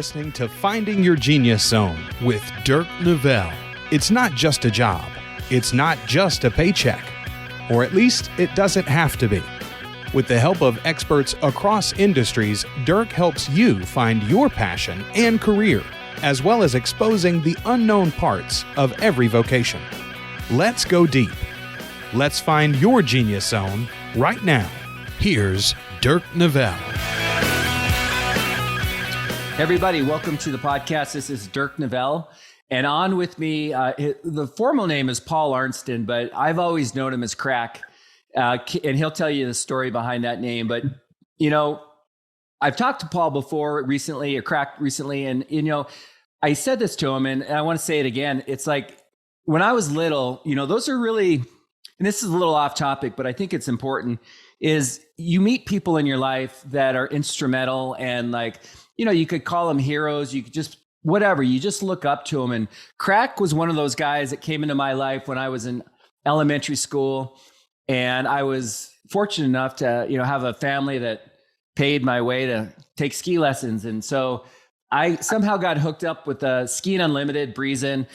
listening to Finding Your Genius Zone with Dirk Nevelle. It's not just a job. It's not just a paycheck. Or at least it doesn't have to be. With the help of experts across industries, Dirk helps you find your passion and career, as well as exposing the unknown parts of every vocation. Let's go deep. Let's find your genius zone right now. Here's Dirk Nevelle. Everybody, welcome to the podcast. This is Dirk Nevelle, and on with me, the formal name is Paul Arnston, but I've always known him as Crack, and he'll tell you the story behind that name. But, you know, I've talked to Paul before recently, or Crack recently, and, you know, I said this to him, and I want to say it again. It's like, when I was little, you know, those are really, and this is a little off topic, but I think it's important, is you meet people in your life that are instrumental and, like, you know, you could call them heroes. You could just, whatever, you just look up to them. And Crack was one of those guys that came into my life when I was in elementary school. And I was fortunate enough to, you know, have a family that paid my way to take ski lessons. And so I somehow got hooked up with Skiing Unlimited, Breezin'.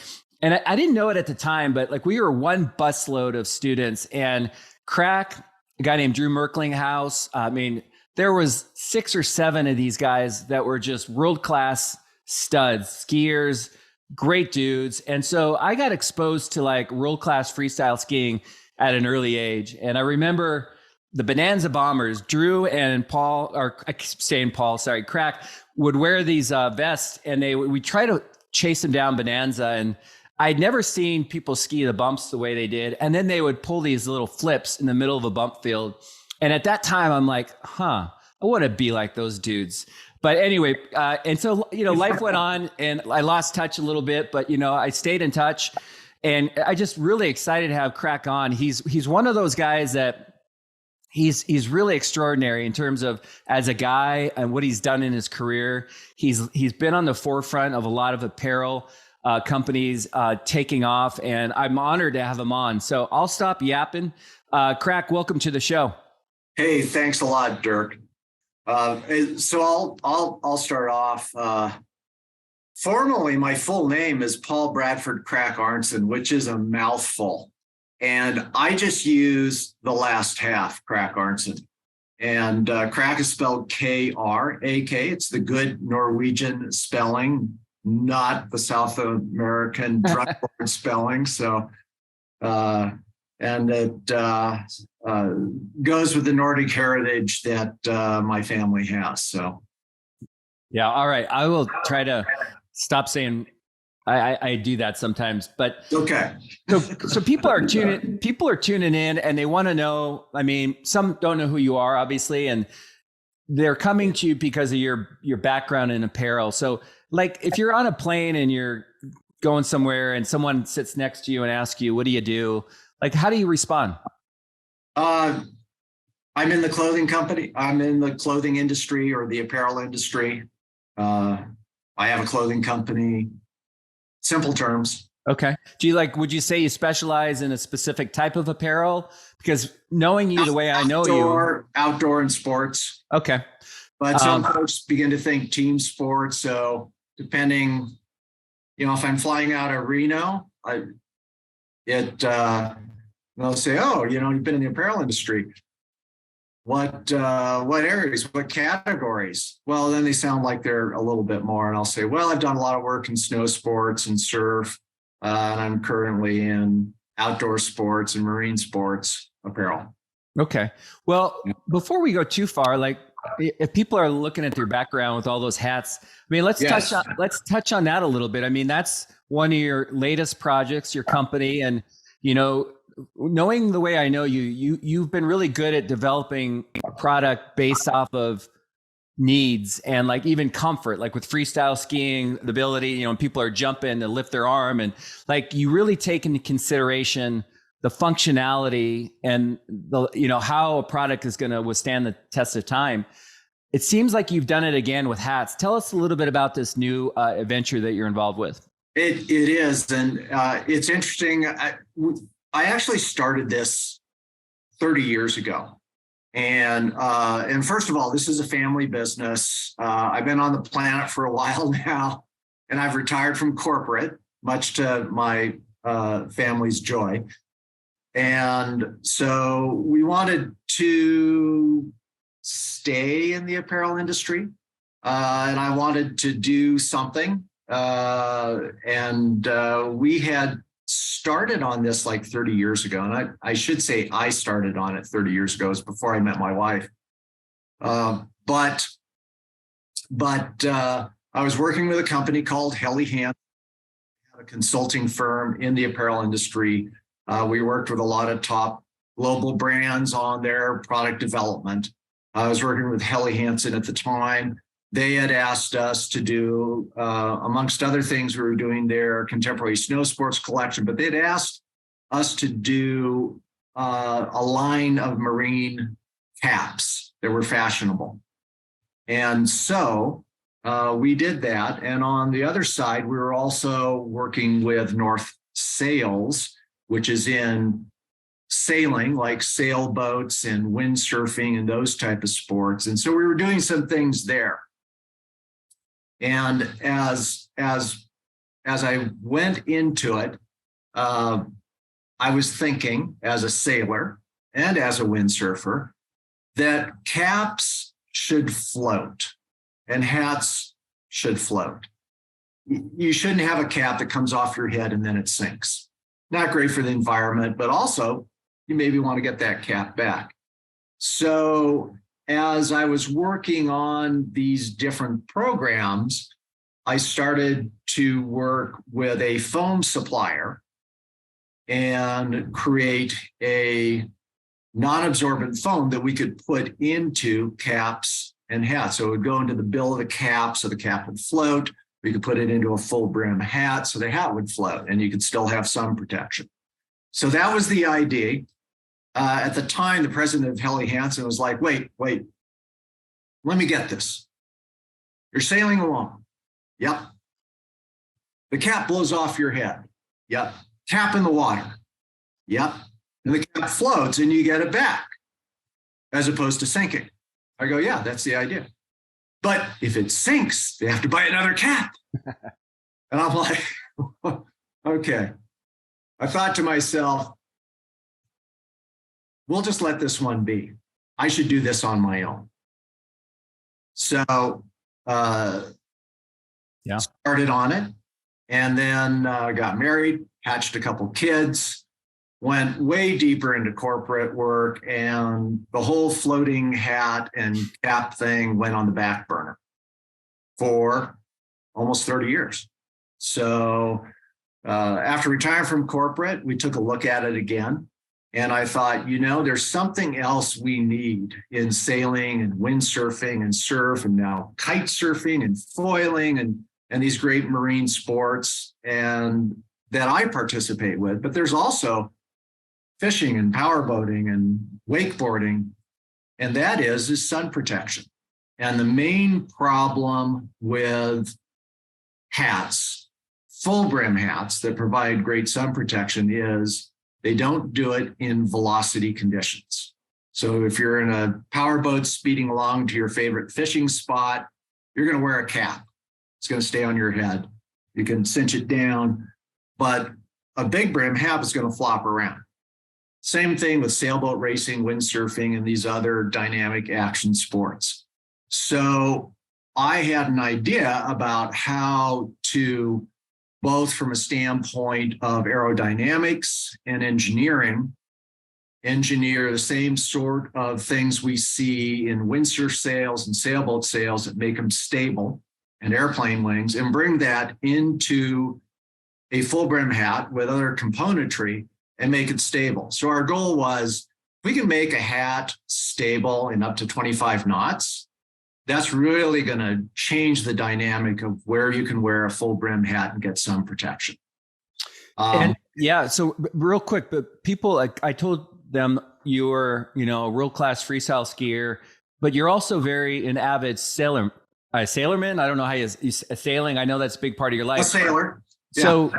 And I didn't know it at the time, but like we were one busload of students, and Crack, a guy named Drew Merklinghouse, I mean, there was 6 or 7 of these guys that were just world-class studs, skiers, great dudes. And so I got exposed to like world-class freestyle skiing at an early age. And I remember the Bonanza Bombers, Drew and Paul, or I keep saying Paul, sorry, Crack, would wear these vests, and we try to chase them down Bonanza. And I'd never seen people ski the bumps the way they did. And then they would pull these little flips in the middle of a bump field. And at that time, I'm like, I want to be like those dudes. But anyway, and so, you know, life went on and I lost touch a little bit, but, you know, I stayed in touch, and I just really excited to have Crack on. He's one of those guys that he's really extraordinary in terms of as a guy and what he's done in his career. He's been on the forefront of a lot of apparel companies taking off, and I'm honored to have him on. So I'll stop yapping. Crack, welcome to the show. Hey, thanks a lot, Dirk. So I'll start off. Formally, my full name is Paul Bradford Crack Arnston, which is a mouthful, and I just use the last half, Crack Arnston. And Crack is spelled K-R-A-K. It's the good Norwegian spelling, not the South American drug board spelling. So, and it goes with the Nordic heritage that my family has. So, yeah, all right. I will try to stop saying I do that sometimes, but okay. So people are tuning in, and they want to know. I mean, some don't know who you are, obviously, and they're coming to you because of your background in apparel. So, like, if you're on a plane and you're going somewhere, and someone sits next to you and asks you, "What do you do?" Like, how do you respond? I'm in the clothing company. I'm in the clothing industry, or the apparel industry. I have a clothing company. Simple terms. Okay. Would you say you specialize in a specific type of apparel? Because knowing you the way I know you. Outdoor and sports. Okay. But some folks begin to think team sports. So depending, you know, if I'm flying out of Reno, they'll say, "Oh, you know, you've been in the apparel industry. What areas, what categories?" Well, then they sound like they're a little bit more. And I'll say, "Well, I've done a lot of work in snow sports and surf. And I'm currently in outdoor sports and marine sports apparel." Okay. Well, before we go too far, like, if people are looking at their background with all those hats, I mean, let's touch on that a little bit. I mean, that's one of your latest projects, your company, and, you know, knowing the way I know you've been really good at developing a product based off of needs and, like, even comfort, like with freestyle skiing, the ability, you know, when people are jumping to lift their arm, and, like, you really take into consideration the functionality and the, you know, how a product is going to withstand the test of time. It seems like you've done it again with hats. Tell us a little bit about this new adventure that you're involved with. It is, and it's interesting. I actually started this 30 years ago. And first of all, this is a family business. I've been on the planet for a while now, and I've retired from corporate, much to my family's joy. And so we wanted to stay in the apparel industry, and I wanted to do something. We had started on this like 30 years ago. And I should say I started on it 30 years ago. It was before I met my wife. But I was working with a company called Helly Hansen, a consulting firm in the apparel industry. We worked with a lot of top global brands on their product development. I was working with Helly Hansen at the time. They had asked us to do, amongst other things, we were doing their contemporary snow sports collection, but they'd asked us to do a line of marine caps that were fashionable. And so we did that. And on the other side, we were also working with North Sails, which is in sailing, like sailboats and windsurfing and those type of sports. And so we were doing some things there. And as I went into it, I was thinking as a sailor and as a windsurfer that caps should float and hats should float. You shouldn't have a cap that comes off your head and then it sinks. Not great for the environment, but also you maybe want to get that cap back. So as I was working on these different programs, I started to work with a foam supplier and create a non-absorbent foam that we could put into caps and hats. So it would go into the bill of the cap, so the cap would float. We could put it into a full brim hat, so the hat would float, and you could still have sun protection. So that was the idea. At the time, the president of Helly Hansen was like, wait, let me get this. You're sailing along. Yep. The cap blows off your head. Yep. Cap in the water. Yep. And the cap floats and you get it back as opposed to sinking. I go, yeah, that's the idea. But if it sinks, they have to buy another cap. And I'm like, okay. I thought to myself, we'll just let this one be. I should do this on my own. So started on it, and then got married, hatched a couple kids, went way deeper into corporate work, and the whole floating hat and cap thing went on the back burner for almost 30 years. So after retiring from corporate, we took a look at it again. And I thought, there's something else we need in sailing and windsurfing and surf and now kite surfing and foiling and these great marine sports and that I participate with. But there's also fishing and powerboating and wakeboarding. And that is sun protection. And the main problem with hats, full brim hats that provide great sun protection is they don't do it in velocity conditions. So if you're in a powerboat speeding along to your favorite fishing spot, you're going to wear a cap. It's going to stay on your head. You can cinch it down, but a big brim hat is going to flop around. Same thing with sailboat racing, windsurfing, and these other dynamic action sports. So I had an idea about how to, both from a standpoint of aerodynamics and engineer the same sort of things we see in windsurf sails and sailboat sails that make them stable and airplane wings, and bring that into a full brim hat with other componentry and make it stable. So our goal was, if we can make a hat stable in up to 25 knots, that's really going to change the dynamic of where you can wear a full brim hat and get sun protection. So real quick, but people, I told them you were, a world-class freestyle skier, but you're also an avid sailorman. I don't know how you sailing. I know that's a big part of your life. A sailor. So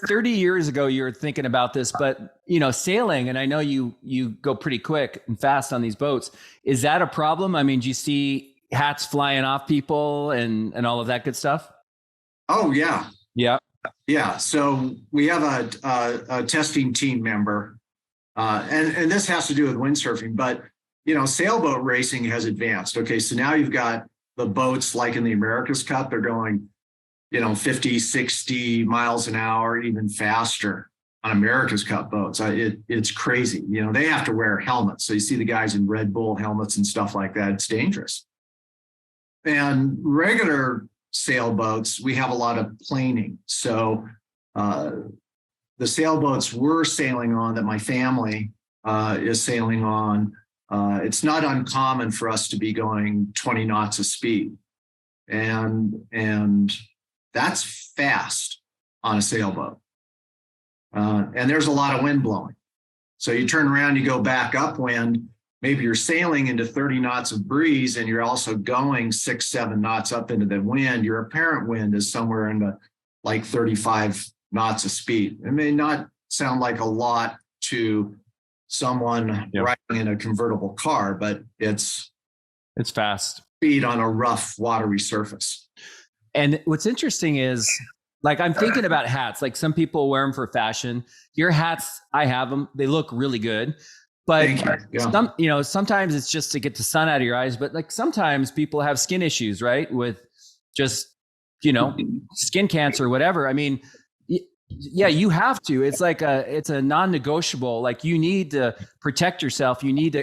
30 years ago, you were thinking about this, but sailing, and I know you go pretty quick and fast on these boats. Is that a problem? I mean, do you see hats flying off people and all of that good stuff? Oh yeah. Yeah. Yeah. So we have a testing team member, and this has to do with windsurfing, but sailboat racing has advanced. Okay. So now you've got the boats like in the America's Cup, they're going 50, 60 miles an hour, even faster on America's Cup boats. It's crazy. They have to wear helmets. So you see the guys in Red Bull helmets and stuff like that. It's dangerous. And regular sailboats, we have a lot of planing. So the sailboats we're sailing on, that my family is sailing on, it's not uncommon for us to be going 20 knots of speed. And that's fast on a sailboat. And there's a lot of wind blowing. So you turn around, you go back upwind, maybe you're sailing into 30 knots of breeze and you're also going 6-7 knots up into the wind. Your apparent wind is somewhere in the like 35 knots of speed. It may not sound like a lot to someone riding in a convertible car, but it's fast speed on a rough, watery surface. And what's interesting is, like, I'm thinking about hats. Like, some people wear them for fashion. Your hats, I have them. They look really good. But sometimes it's just to get the sun out of your eyes. But like sometimes people have skin issues, right? With just, skin cancer or whatever. I mean, yeah, you have to. It's like it's a non-negotiable. Like, you need to protect yourself.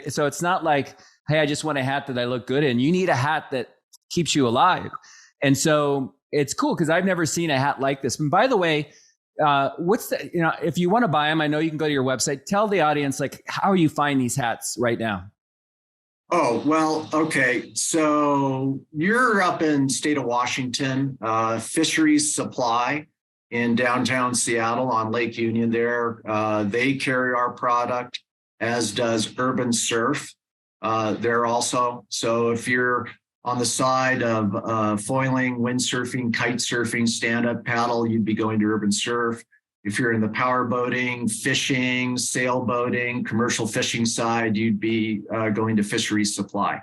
So it's not like, hey, I just want a hat that I look good in. You need a hat that keeps you alive. And so it's cool because I've never seen a hat like this. And by the way, if you want to buy them, I know you can go to your website. Tell the audience, like, how you find these hats right now. Oh, well, okay. So you're up in state of Washington, Fisheries Supply in downtown Seattle on Lake Union there. They carry our product, as does Urban Surf. There also. So if you're on the side of foiling, windsurfing, kite surfing, stand-up paddle, you'd be going to Urban Surf. If you're in the power boating, fishing, sailboating, commercial fishing side, you'd be going to Fisheries Supply.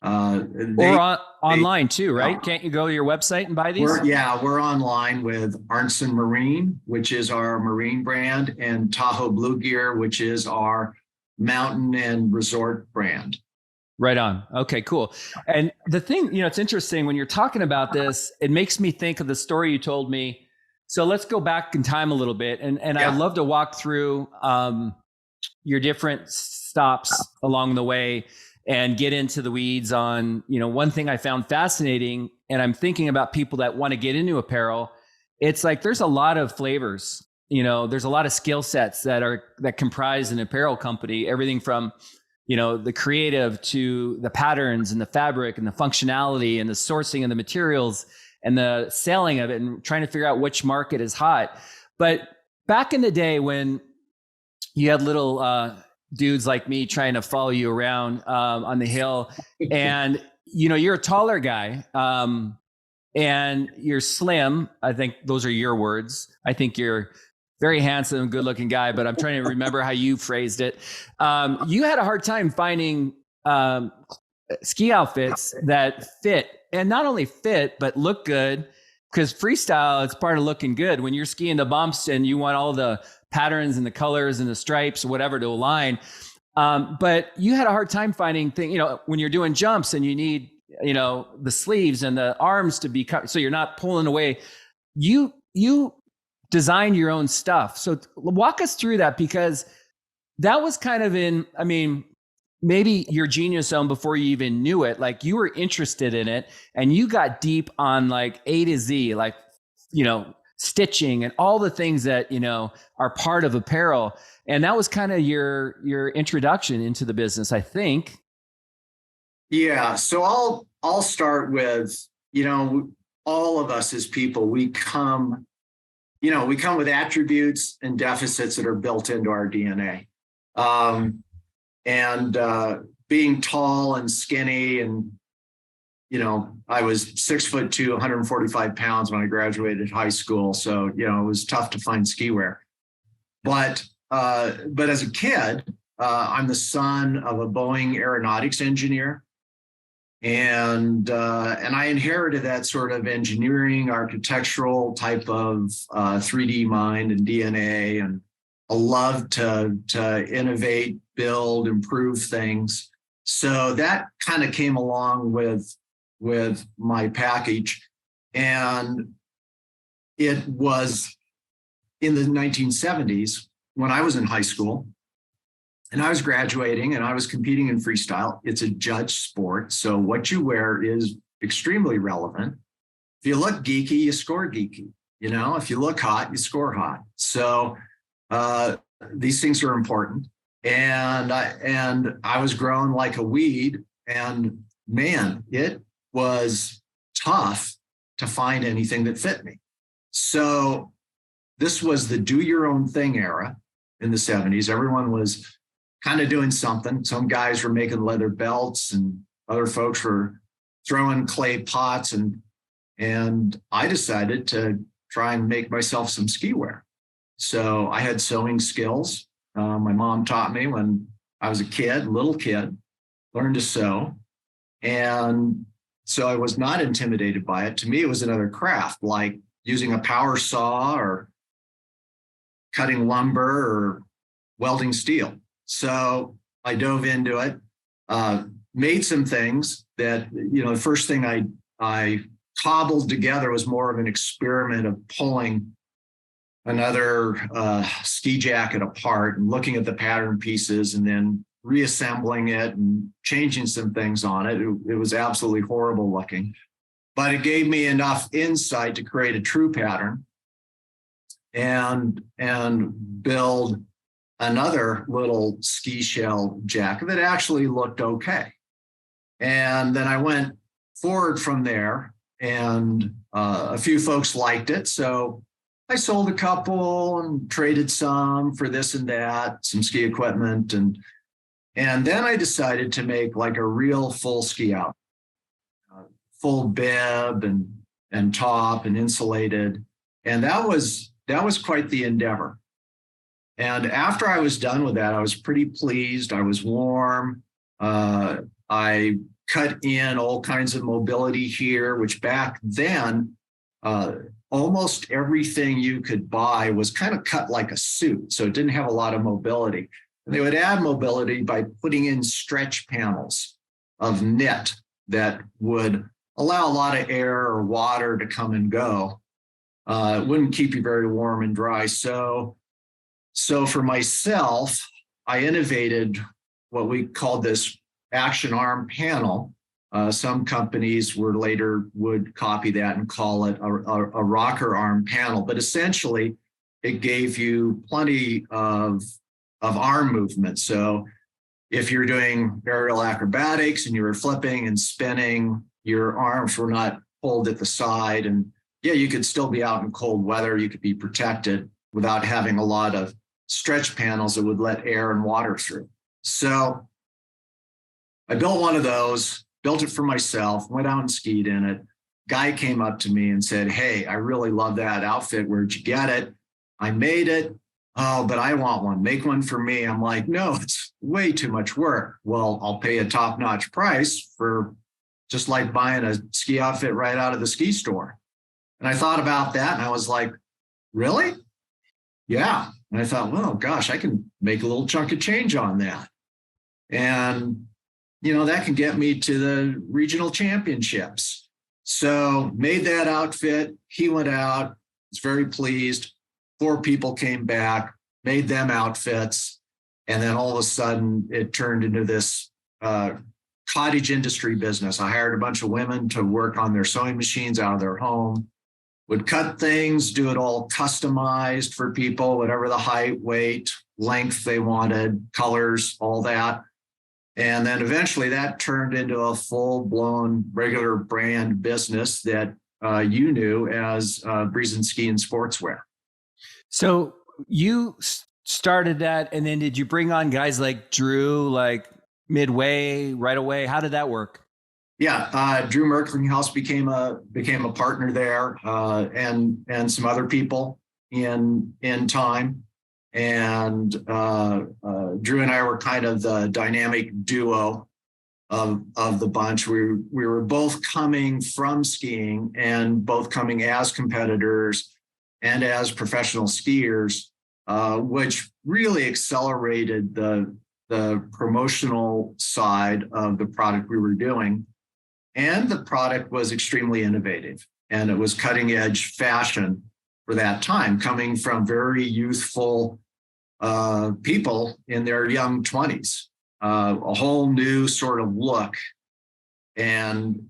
Or online too, right? Can't you go to your website and buy these? We're online with Arnston Marine, which is our marine brand, and Tahoe Blue Gear, which is our mountain and resort brand. Right on. Okay, cool. And the thing, it's interesting when you're talking about this, it makes me think of the story you told me. So let's go back in time a little bit. And I'd love to walk through your different stops along the way and get into the weeds on, one thing I found fascinating, and I'm thinking about people that want to get into apparel. It's like, there's a lot of flavors, there's a lot of skill sets that comprise an apparel company, everything from the creative to the patterns and the fabric and the functionality and the sourcing of the materials and the selling of it and trying to figure out which market is hot. But back in the day when you had little dudes like me trying to follow you around on the hill, and you're a taller guy and you're slim. I think those are your words. I think you're very handsome, good looking guy, but I'm trying to remember how you phrased it. You had a hard time finding ski outfits that fit, and not only fit, but look good, because freestyle, it's part of looking good. When you're skiing the bumps and you want all the patterns and the colors and the stripes or whatever to align. But you had a hard time finding things, when you're doing jumps and you need, the sleeves and the arms to be cut so you're not pulling away. You design your own stuff. So walk us through that, because that was kind of maybe your genius zone before you even knew it. Like, you were interested in it and you got deep on like A to Z, like, stitching and all the things that, are part of apparel. And that was kind of your introduction into the business, I think. Yeah. So I'll start with, all of us as people, we come with attributes and deficits that are built into our DNA. Being tall and skinny and, I was 6'2", 145 pounds when I graduated high school. So, it was tough to find ski wear. But as a kid, I'm the son of a Boeing aeronautics engineer. And I inherited that sort of engineering, architectural type of 3D mind and DNA, and a love to innovate, build, improve things. So that kind of came along with my package. And it was in the 1970s when I was in high school and I was graduating and I was competing in freestyle. It's a judge sport. So what you wear is extremely relevant. If you look geeky, you score geeky. If you look hot, you score hot. So these things are important. And I was growing like a weed, and man, it was tough to find anything that fit me. So this was the do your own thing era in the 70s. Everyone was kind of doing something. Some guys were making leather belts and other folks were throwing clay pots. And I decided to try and make myself some ski wear. So I had sewing skills. My mom taught me when I was little kid, learned to sew. And so I was not intimidated by it. To me, it was another craft, like using a power saw or cutting lumber or welding steel. So I dove into it, made some things that, the first thing I cobbled together was more of an experiment of pulling another ski jacket apart and looking at the pattern pieces and then reassembling it and changing some things on it. It was absolutely horrible looking, but it gave me enough insight to create a true pattern and build another little ski shell jacket that actually looked okay. And then I went forward from there, and a few folks liked it. So I sold a couple and traded some for this and that, some ski equipment. And then I decided to make like a real full ski out, full bib and top and insulated. And that was quite the endeavor. And after I was done with that, I was pretty pleased. I was warm. I cut in all kinds of mobility here, which back then, almost everything you could buy was kind of cut like a suit. So it didn't have a lot of mobility. And they would add mobility by putting in stretch panels of knit that would allow a lot of air or water to come and go. It wouldn't keep you very warm and dry. So for myself, I innovated what we called this action arm panel. Some companies would copy that and call it a rocker arm panel, but essentially it gave you plenty of arm movement. So if you're doing aerial acrobatics and you were flipping and spinning, your arms were not pulled at the side. And yeah, you could still be out in cold weather. You could be protected without having a lot of stretch panels that would let air and water through. So I built one of those, built it for myself, went out and skied in it. Guy came up to me and said, "Hey, I really love that outfit. Where'd you get it?" I made it. "Oh, but I want one. Make one for me." I'm like, "No, it's way too much work." "Well, I'll pay a top-notch price for just like buying a ski outfit right out of the ski store." And I thought about that and I was like, "Really?" "Yeah." And I thought, well, gosh, I can make a little chunk of change on that. And, that can get me to the regional championships. So made that outfit. He went out, was very pleased. 4 people came back, made them outfits. And then all of a sudden it turned into this cottage industry business. I hired a bunch of women to work on their sewing machines out of their home, would cut things, do it all customized for people, whatever the height, weight, length they wanted, colors, all that. And then eventually that turned into a full-blown regular brand business that you knew as Breeze and Ski and Sportswear. So you started that, and then did you bring on guys like Drew, like midway, right away? How did that work? Drew Merklinghouse became a partner there, and some other people in time. And Drew and I were kind of the dynamic duo of the bunch. We were both coming from skiing and both coming as competitors and as professional skiers, which really accelerated the promotional side of the product we were doing. And the product was extremely innovative, and it was cutting edge fashion for that time, coming from very youthful people in their young 20s. A whole new sort of look and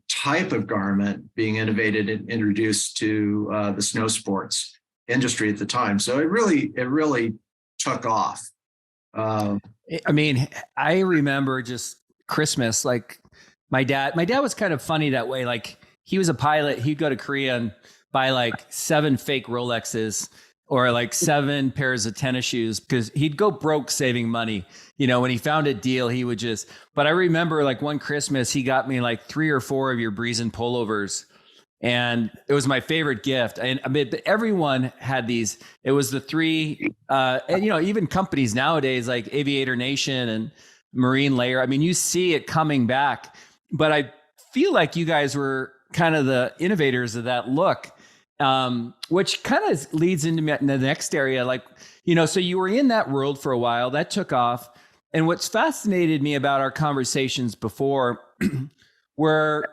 type of garment being innovated and introduced to the snow sports industry at the time. So it really took off. I mean, I remember just Christmas, like my dad was kind of funny that way. Like, he was a pilot. He'd go to Korea and buy like 7 fake Rolexes or like 7 pairs of tennis shoes because he'd go broke saving money. When he found a deal, he would just, but I remember like one Christmas, he got me like 3 or 4 of your Breezen pullovers. And it was my favorite gift. And I mean, everyone had these. It was the 3, and even companies nowadays like Aviator Nation and Marine Layer. I mean, you see it coming back, but I feel like you guys were kind of the innovators of that look, which kind of leads into the next area. Like, so you were in that world for a while, that took off. And what's fascinated me about our conversations before were,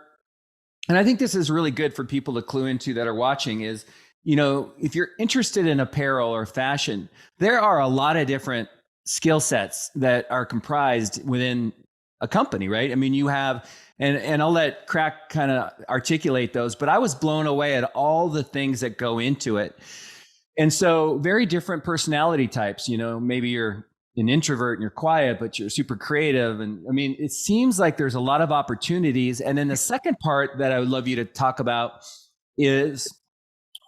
and I think this is really good for people to clue into that are watching, is, if you're interested in apparel or fashion, there are a lot of different skill sets that are comprised within a company, right? I mean, you have, and I'll let Crack kind of articulate those, but I was blown away at all the things that go into it. And so very different personality types, maybe you're an introvert and you're quiet, but you're super creative. And I mean, it seems like there's a lot of opportunities. And then the second part that I would love you to talk about is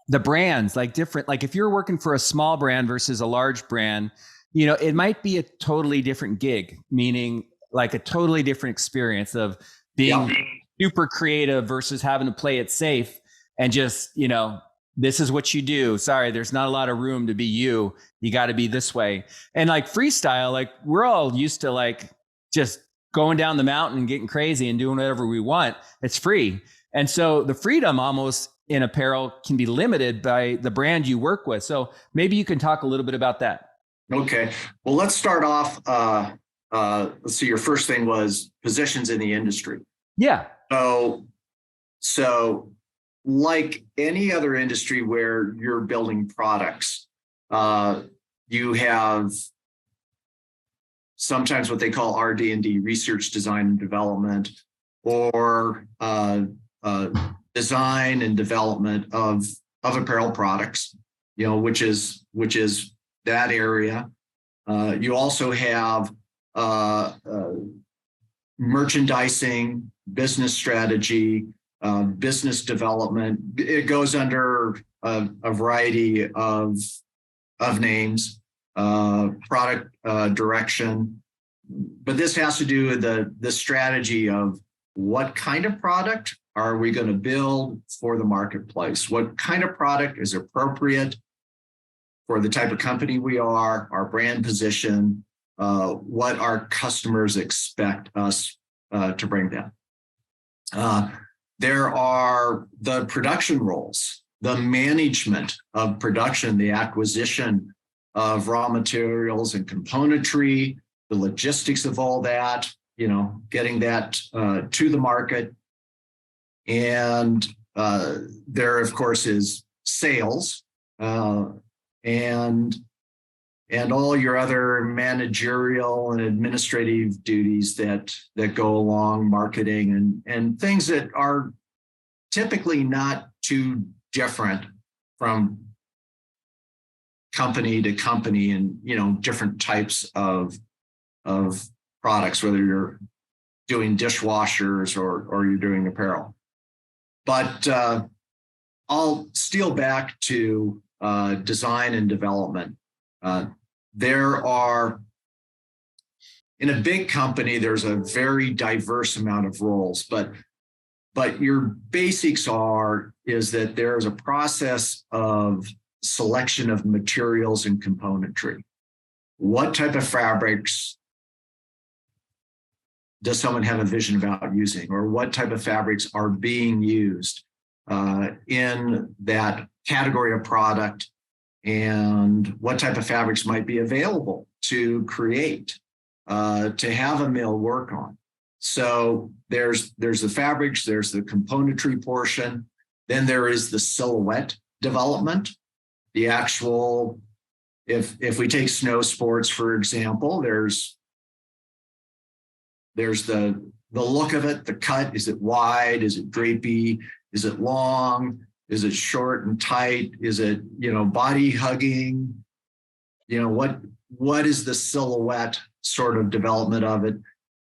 the brands, like different, like if you're working for a small brand versus a large brand, it might be a totally different gig, meaning like a totally different experience of being super creative versus having to play it safe and just, this is what you do. Sorry, there's not a lot of room to be you. You got to be this way. And like freestyle, like we're all used to like just going down the mountain and getting crazy and doing whatever we want. It's free. And so the freedom almost in apparel can be limited by the brand you work with. So maybe you can talk a little bit about that. Okay. Well, let's start off. Let's see. Your first thing was positions in the industry. Yeah. So like any other industry where you're building products, you have sometimes what they call RD&D, research, design, and development, or design and development of apparel products, which is that area. You also have merchandising, business strategy, business development. It goes under a variety of names, product direction. But this has to do with the strategy of what kind of product are we going to build for the marketplace? What kind of product is appropriate for the type of company we are, our brand position, what our customers expect us to bring them. There are the production roles, the management of production, the acquisition of raw materials and componentry, the logistics of all that, getting that to the market. And there, of course, is sales and all your other managerial and administrative duties that go along, marketing and things that are typically not too different from company to company and, different types of products, whether you're doing dishwashers or you're doing apparel. But I'll steal back to design and development. There are in a big company, there's a very diverse amount of roles, but your basics is that there's a process of selection of materials and componentry. What type of fabrics does someone have a vision about using, or what type of fabrics are being used in that category of product, and what type of fabrics might be available to create, to have a mill work on. So there's the fabrics, there's the componentry portion, then there is the silhouette development, the actual, if we take snow sports, for example, there's the look of it, the cut. Is it wide? Is it drapey? Is it long? Is it short and tight? Is it, body hugging? What is the silhouette sort of development of it?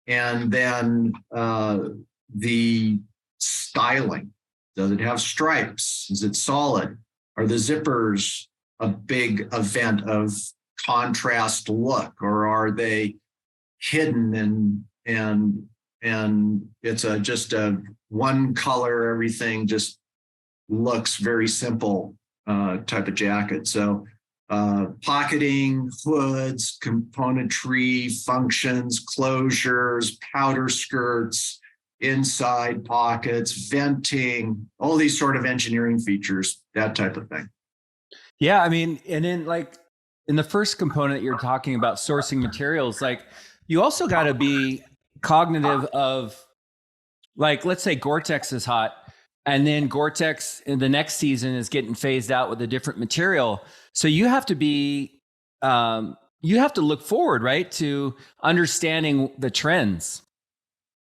And then the styling. Does it have stripes? Is it solid? Are the zippers a big event of contrast look, or are they hidden and it's just a one color, everything just looks very simple type of jacket? So pocketing, hoods, componentry, functions, closures, powder skirts, inside pockets, venting, all these sort of engineering features, that type of thing. Yeah, I mean, and then like in the first component, you're talking about sourcing materials, like you also got to be cognitive of, like, let's say Gore-Tex is hot, and then Gore-Tex in the next season is getting phased out with a different material. So you have to be, you have to look forward, right, to understanding the trends.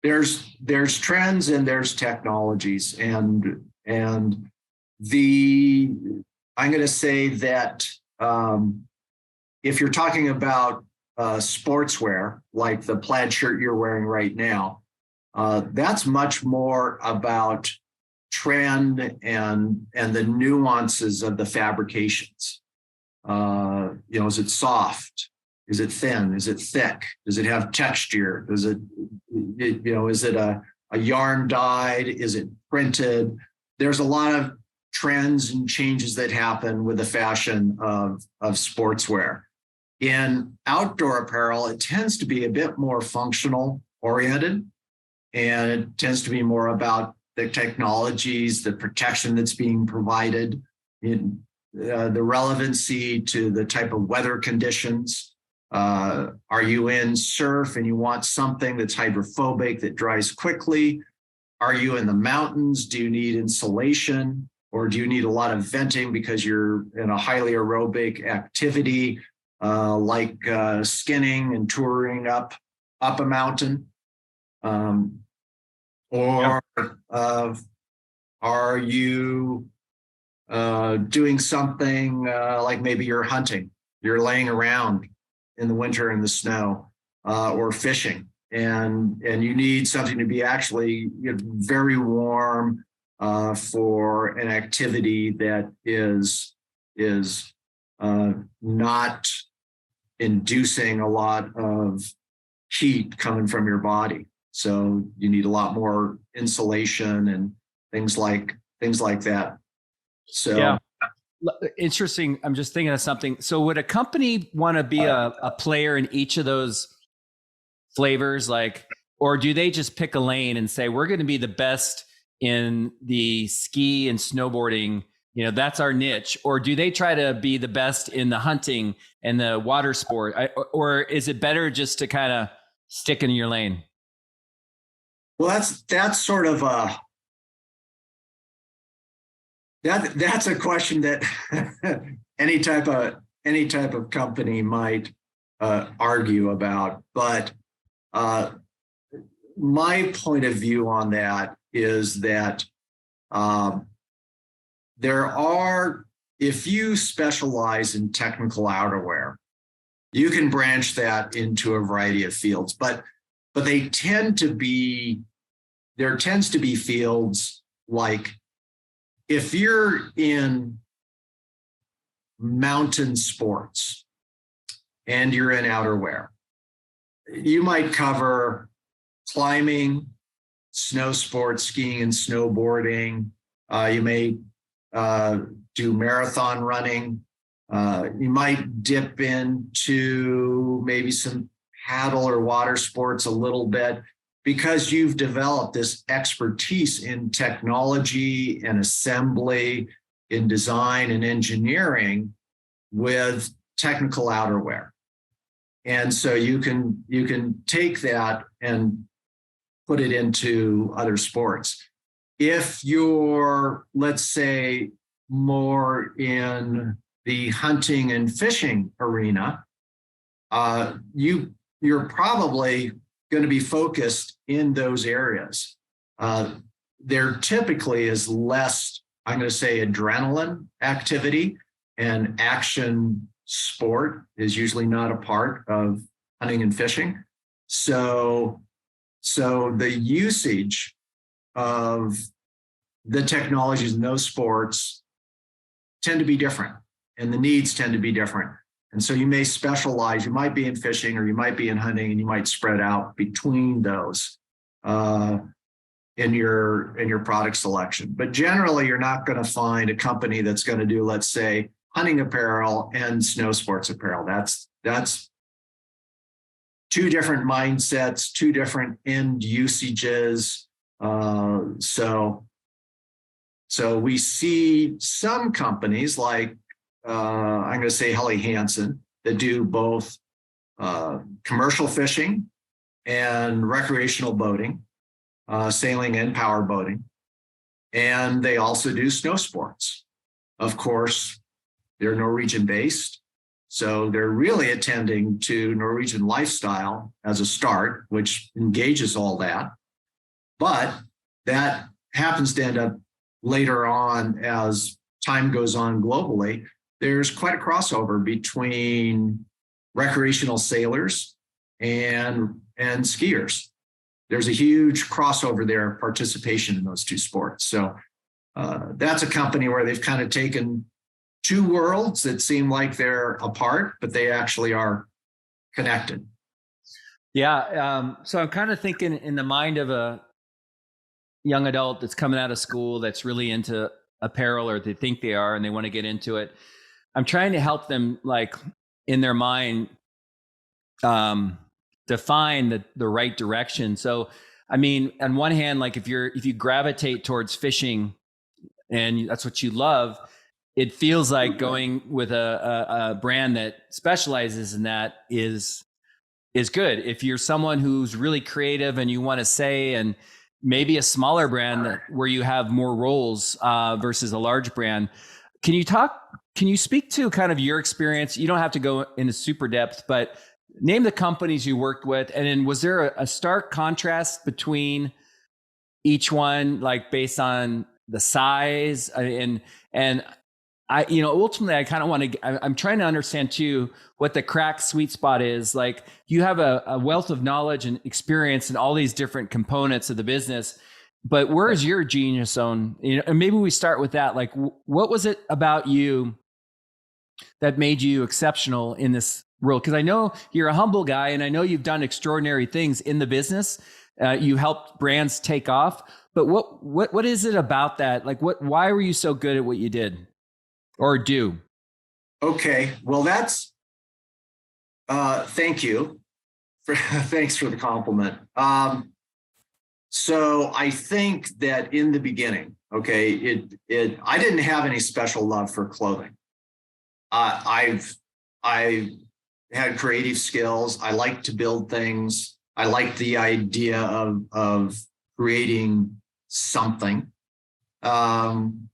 There's trends and there's technologies, and I'm going to say that if you're talking about sportswear, like the plaid shirt you're wearing right now, that's much more about trend and the nuances of the fabrications. Is it soft? Is it thin? Is it thick? Does it have texture? Is it a yarn dyed? Is it printed? There's a lot of trends and changes that happen with the fashion of sportswear. In outdoor apparel, it tends to be a bit more functional oriented, and it tends to be more about the technologies, the protection that's being provided, in the relevancy to the type of weather conditions. Are you in surf and you want something that's hydrophobic, that dries quickly? Are you in the mountains? Do you need insulation? Or do you need a lot of venting because you're in a highly aerobic activity, like skinning and touring up a mountain? Or are you doing something like maybe you're hunting, you're laying around in the winter in the snow, or fishing, and you need something to be actually very warm for an activity that is not inducing a lot of heat coming from your body. So you need a lot more insulation and things like that. So yeah. Interesting. I'm just thinking of something. So would a company want to be a player in each of those flavors, or do they just pick a lane and say, we're going to be the best in the ski and snowboarding, that's our niche? Or do they try to be the best in the hunting and the water sport? Or is it better just to kind of stick in your lane? Well, that's sort of that's a question that any type of company might argue about. But my point of view on that is that if you specialize in technical outerwear, you can branch that into a variety of fields, but there tends to be fields like, if you're in mountain sports and you're in outerwear, you might cover climbing, snow sports, skiing and snowboarding. You may do marathon running. You might dip into maybe some paddle or water sports a little bit, because you've developed this expertise in technology and assembly, in design and engineering with technical outerwear. And so you can take that and put it into other sports. If you're, let's say, more in the hunting and fishing arena, you're probably going to be focused in those areas. There typically is less, I'm going to say, adrenaline activity, and action sport is usually not a part of hunting and fishing. So the usage of the technologies in those sports tend to be different, and the needs tend to be different. And so you may specialize, you might be in fishing or you might be in hunting, and you might spread out between those in your product selection. But generally, you're not going to find a company that's going to do, let's say, hunting apparel and snow sports apparel. That's two different mindsets, two different end usages. So we see some companies like, I'm going to say Helly Hansen, that do both commercial fishing and recreational boating, sailing and power boating. And they also do snow sports. Of course, they're Norwegian based. So they're really attending to Norwegian lifestyle as a start, which engages all that. But that happens to end up later on, as time goes on globally, there's quite a crossover between recreational sailors and skiers. There's a huge crossover there, participation in those two sports. So that's a company where they've kind of taken two worlds that seem like they're apart, but they actually are connected. Yeah. So I'm kind of thinking in the mind of a young adult that's coming out of school that's really into apparel, or they think they are and they want to get into it. I'm trying to help them, like, in their mind, define the right direction. So, I mean, on one hand, like if you gravitate towards fishing and that's what you love, it feels like going with a brand that specializes in that is good. If you're someone who's really creative and you want to say, and maybe a smaller brand where you have more roles versus a large brand, can you speak to kind of your experience? You don't have to go into super depth, but name the companies you worked with. And then was there a stark contrast between each one, like based on the size and I, ultimately I kind of want to, I'm trying to understand too, what the crack sweet spot is. Like, you have a wealth of knowledge and experience in all these different components of the business, but where is your genius zone? And maybe we start with that. Like, what was it about you that made you exceptional in this world? Because I know you're a humble guy, and I know you've done extraordinary things in the business. You helped brands take off, but what is it about that? Like, why were you so good at what you did? Or do? Okay, well, that's thank you. Thanks for the compliment. So I think that in the beginning, okay, I didn't have any special love for clothing. I had creative skills. I like to build things. I like the idea of creating something, and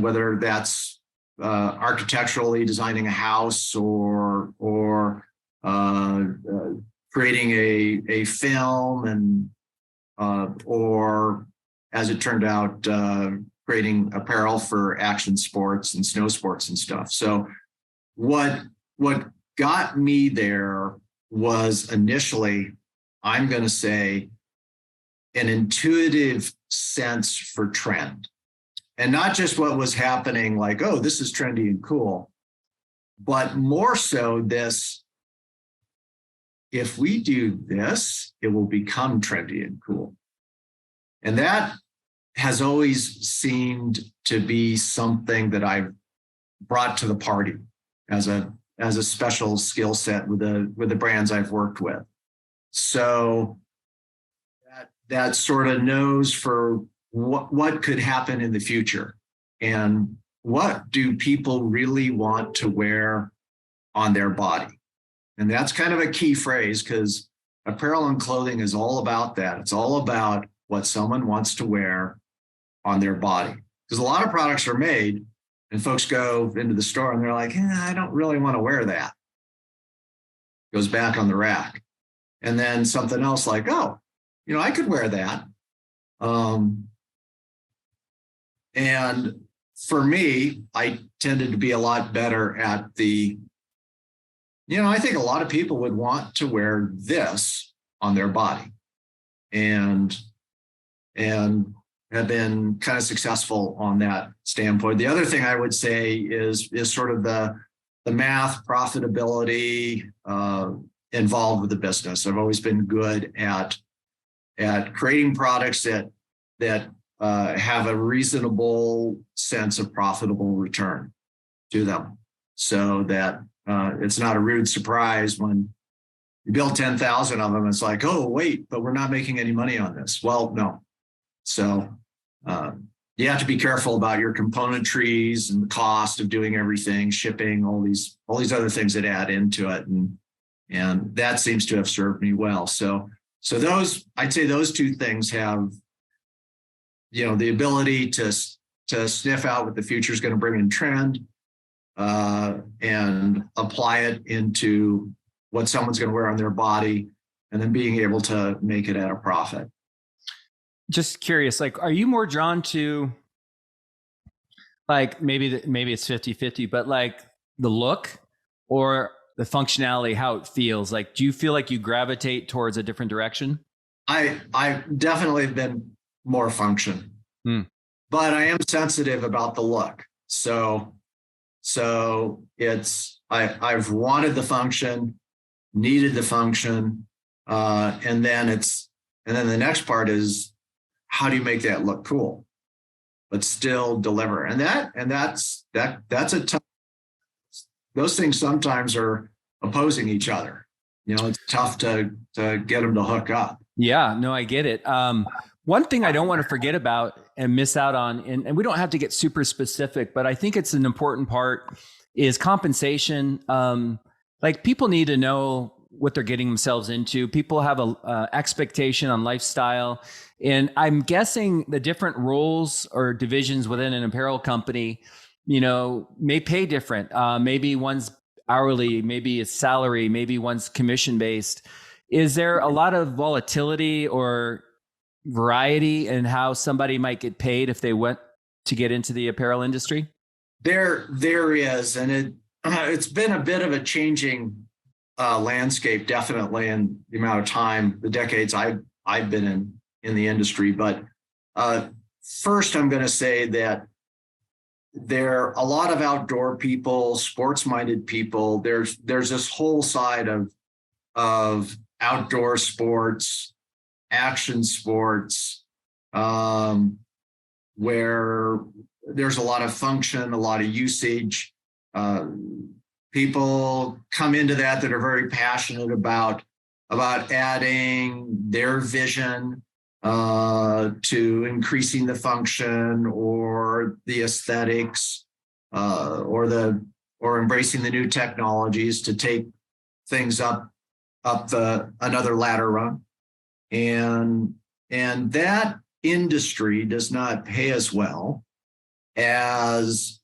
whether that's architecturally designing a house or creating a film, and or, as it turned out, creating apparel for action sports and snow sports and stuff. So what got me there was initially, I'm going to say, an intuitive sense for trend. And not just what was happening, like, oh, this is trendy and cool, but more so this if we do this, it will become trendy and cool. And that has always seemed to be something that I've brought to the party as a special skill set with the brands I've worked with. So that sort of knows for what could happen in the future and what do people really want to wear on their body. And that's kind of a key phrase because apparel and clothing is all about that. It's all about what someone wants to wear on their body. Because a lot of products are made and folks go into the store and they're like, I don't really want to wear that. Goes back on the rack. And then something else like, I could wear that. And for me, I tended to be a lot better at I think a lot of people would want to wear this on their body and have been kind of successful on that standpoint. The other thing I would say is sort of the math profitability involved with the business. I've always been good at creating products that have a reasonable sense of profitable return to them, so that it's not a rude surprise when you build 10,000 of them. It's like, oh wait, but we're not making any money on this. Well, no. So you have to be careful about your componentries and the cost of doing everything, shipping, all these other things that add into it, and that seems to have served me well. So I'd say those two things have, the ability to sniff out what the future is going to bring in trend, and apply it into what someone's going to wear on their body, and then being able to make it at a profit. Just curious, are you more drawn to maybe it's 50-50, but the look or the functionality, how it feels? Do you feel like you gravitate towards a different direction? I've definitely been more function, but I am sensitive about the look. So it's, I've wanted the function, needed the function. And then the next part is, how do you make that look cool, but still deliver? And that's a tough, those things sometimes are opposing each other. It's tough to get them to hook up. Yeah, no, I get it. One thing I don't want to forget about and miss out on, and we don't have to get super specific, but I think it's an important part, is compensation. People need to know what they're getting themselves into. People have a expectation on lifestyle. And I'm guessing the different roles or divisions within an apparel company, may pay different. Maybe one's hourly, maybe it's salary, maybe one's commission based. Is there a lot of volatility or variety in how somebody might get paid if they went to get into the apparel industry? There is, and it's been a bit of a changing landscape, definitely, in the amount of time, the decades I've been in the industry. But first, I'm going to say that there are a lot of outdoor people, sports-minded people. There's this whole side of outdoor sports, action sports, where there's a lot of function, a lot of usage. People come into that are very passionate about adding their vision to increasing the function or the aesthetics, or embracing the new technologies to take things up another ladder rung. And that industry does not pay as well as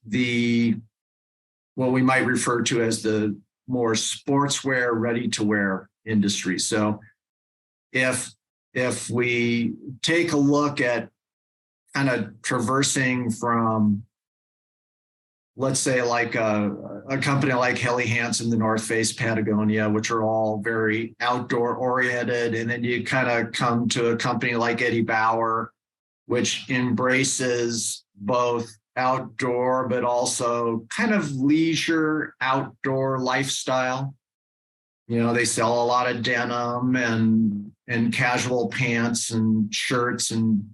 what we might refer to as the more sportswear, ready-to-wear industry. So if we take a look at kind of traversing from, let's say, like a company like Helly Hansen, the North Face, Patagonia, which are all very outdoor oriented, and then you kind of come to a company like Eddie Bauer, which embraces both outdoor but also kind of leisure outdoor lifestyle. They sell a lot of denim and casual pants and shirts and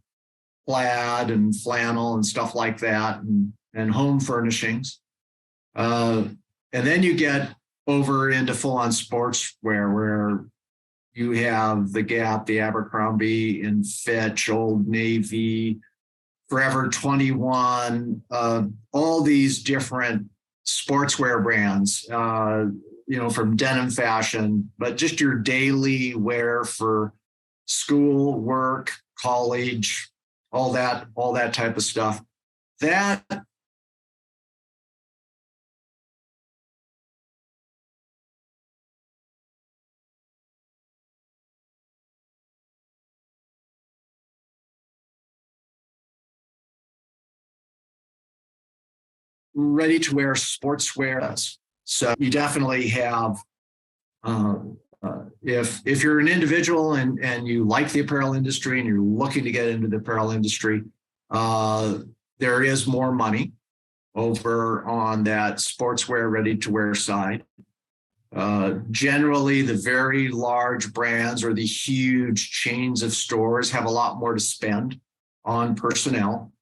plaid and flannel and stuff like that, and home furnishings. And then you get over into full-on sportswear, where you have the Gap, the Abercrombie and Fitch, Old Navy, Forever 21, all these different sportswear brands, from denim fashion, but just your daily wear for school, work, college, all that type of stuff. That ready to wear sportswear. So you definitely have, if you're an individual and you like the apparel industry and you're looking to get into the apparel industry, there is more money over on that sportswear ready to wear side. Generally, the very large brands or the huge chains of stores have a lot more to spend on personnel.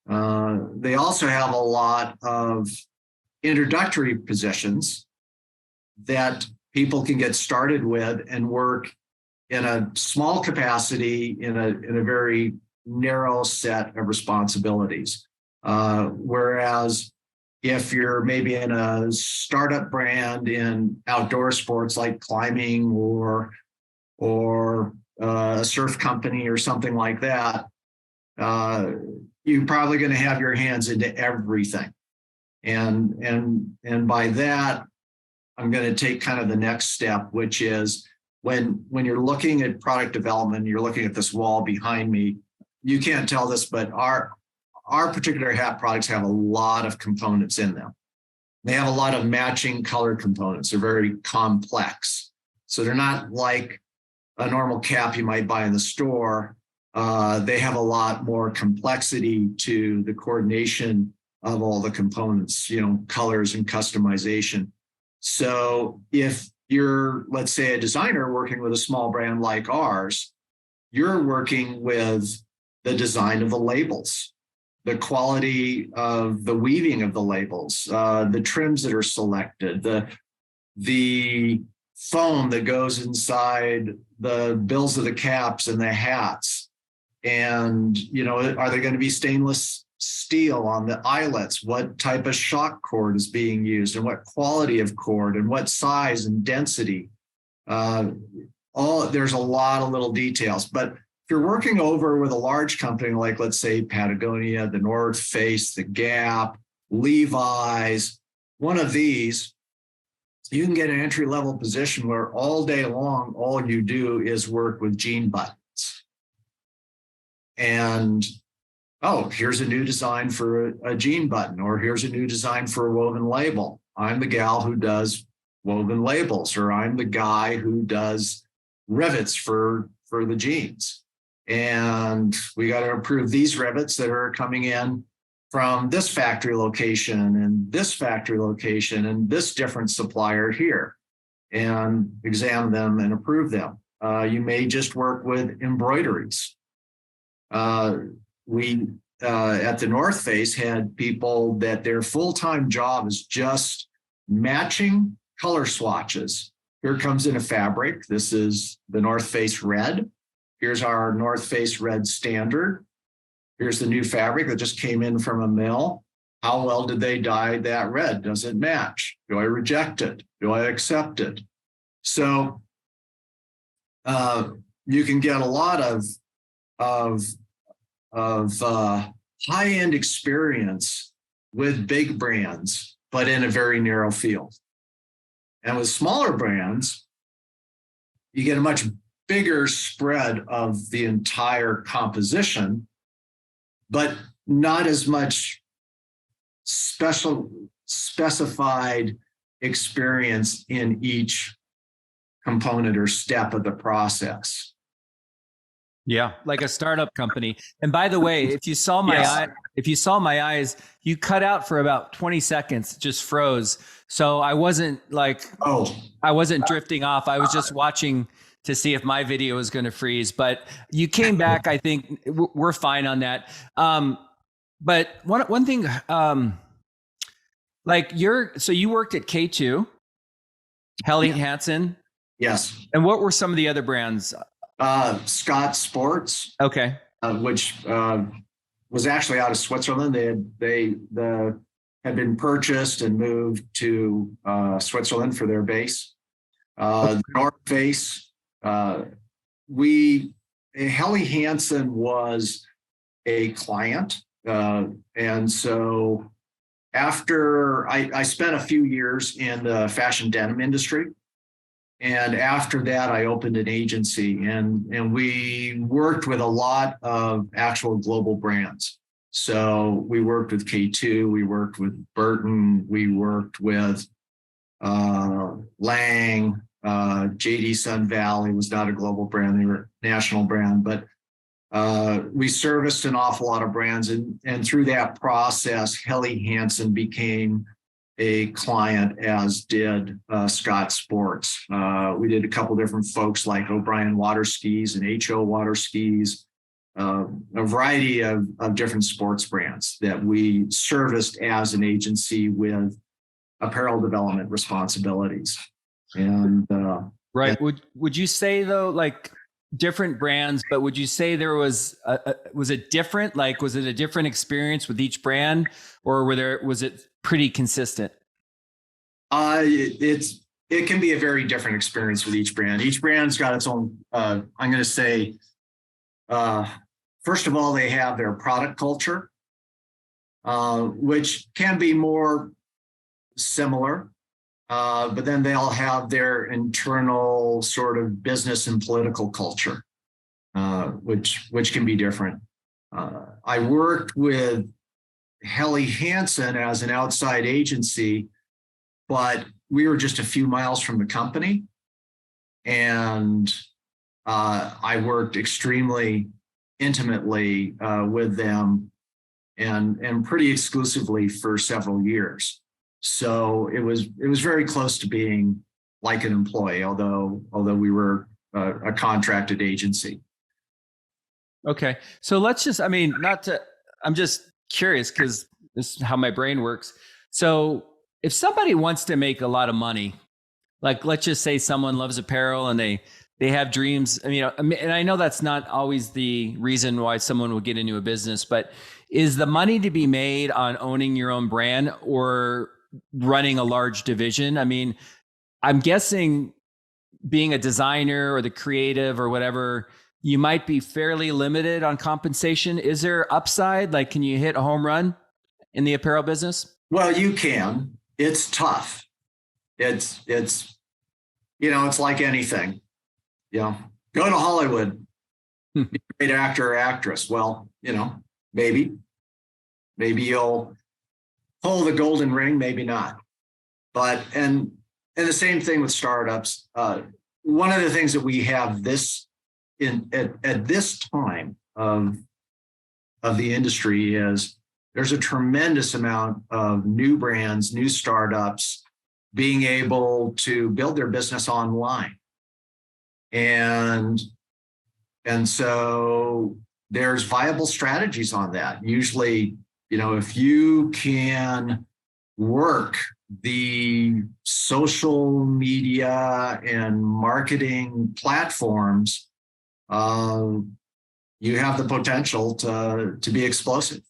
They also have a lot of introductory positions that people can get started with and work in a small capacity in a very narrow set of responsibilities. Whereas if you're maybe in a startup brand in outdoor sports like climbing or a surf company or something like that, you're probably going to have your hands into everything. And by that, I'm going to take kind of the next step, which is when you're looking at product development, you're looking at this wall behind me. You can't tell this, but our particular hat products have a lot of components in them. They have a lot of matching color components. They're very complex. So they're not like a normal cap you might buy in the store. They have a lot more complexity to the coordination of all the components, colors and customization. So if you're, let's say, a designer working with a small brand like ours, you're working with the design of the labels, the quality of the weaving of the labels, the trims that are selected, the foam that goes inside the bills of the caps and the hats. And, are they going to be stainless steel on the eyelets? What type of shock cord is being used and what quality of cord and what size and density? There's a lot of little details. But if you're working over with a large company like, let's say, Patagonia, the North Face, the Gap, Levi's, one of these, you can get an entry-level position where all day long, all you do is work with jean buttons. And, here's a new design for a jean button, or here's a new design for a woven label. I'm the gal who does woven labels, or I'm the guy who does rivets for the jeans. And we got to approve these rivets that are coming in from this factory location and this factory location and this different supplier here, and examine them and approve them. You may just work with embroideries. We at the North Face had people that their full-time job is just matching color swatches. Here comes in a fabric. This is the North Face red. Here's our North Face red standard. Here's the new fabric that just came in from a mill. How well did they dye that red? Does it match? Do I reject it? Do I accept it? So you can get a lot of high-end experience with big brands, but in a very narrow field. And with smaller brands, you get a much bigger spread of the entire composition, but not as much specified experience in each component or step of the process. Yeah, like a startup company. And by the way, if you saw my eyes, you cut out for about 20 seconds, just froze. So I wasn't drifting off. I was just watching to see if my video was going to freeze, but you came back. I think we're fine on that. But one thing, like you worked at K2, Helly Hansen. Yes. And what were some of the other brands? Scott Sports. Okay. Which was actually out of Switzerland. They had been purchased and moved to Switzerland for their base. North Face. Helly Hansen was a client, and so after I spent a few years in the fashion denim industry. And after that, I opened an agency, and we worked with a lot of actual global brands. So we worked with K2, we worked with Burton, we worked with Lang, JD Sun Valley was not a global brand, they were a national brand, but we serviced an awful lot of brands. And through that process, Helly Hansen became a client, as did Scott Sports. We did a couple different folks like O'Brien Water Skis and HO Water Skis, a variety of different sports brands that we serviced as an agency with apparel development responsibilities. And right. Would you say though, like different brands, but would you say there was it different? Like, was it a different experience with each brand, or was it pretty consistent? It can be a very different experience with each brand. Each brand's got its own, I'm going to say, first of all, they have their product culture, which can be more similar, but then they all have their internal sort of business and political culture, which can be different. I worked with Helly Hansen as an outside agency, but we were just a few miles from the company, and I worked extremely intimately with them and pretty exclusively for several years. So it was very close to being like an employee, although we were a contracted agency. Okay, so let's just, I'm just curious because this is how my brain works. So if somebody wants to make a lot of money, like let's just say someone loves apparel and they have dreams, and I know that's not always the reason why someone would get into a business, but is the money to be made on owning your own brand or running a large division? I mean, I'm guessing being a designer or the creative or whatever, you might be fairly limited on compensation. Is there upside? Like, can you hit a home run in the apparel business? Well, you can. It's tough. It's like anything. Go to Hollywood, be a great actor or actress. Well, maybe you'll pull the golden ring, maybe not. But and the same thing with startups. One of the things that we have at this time of the industry is there's a tremendous amount of new brands, new startups being able to build their business online. And so there's viable strategies on that. Usually, if you can work the social media and marketing platforms, you have the potential to be explosive.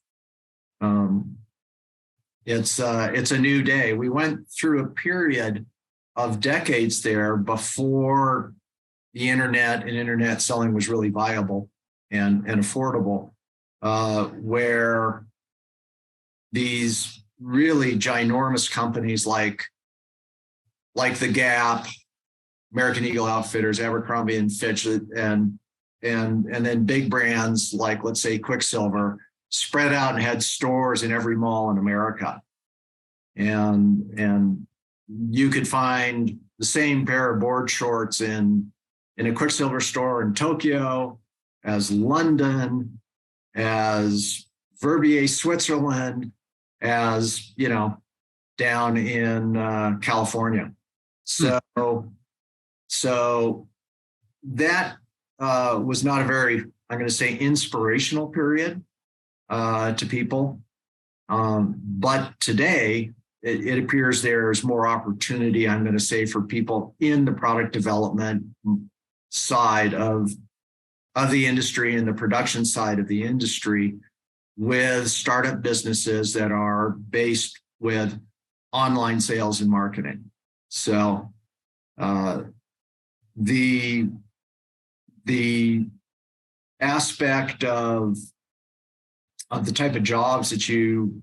It's a new day. We went through a period of decades there before the internet and internet selling was really viable and affordable, where these really ginormous companies like the Gap, American Eagle Outfitters, Abercrombie and Fitch, and then big brands like, let's say, Quicksilver, spread out and had stores in every mall in America. And you could find the same pair of board shorts in a Quicksilver store in Tokyo as London, as Verbier, Switzerland, as, down in California. So that was not a very, I'm going to say, inspirational period to people. But today, it appears there's more opportunity, I'm going to say, for people in the product development side of the industry and the production side of the industry, with startup businesses that are based with online sales and marketing. So the aspect of the type of jobs that you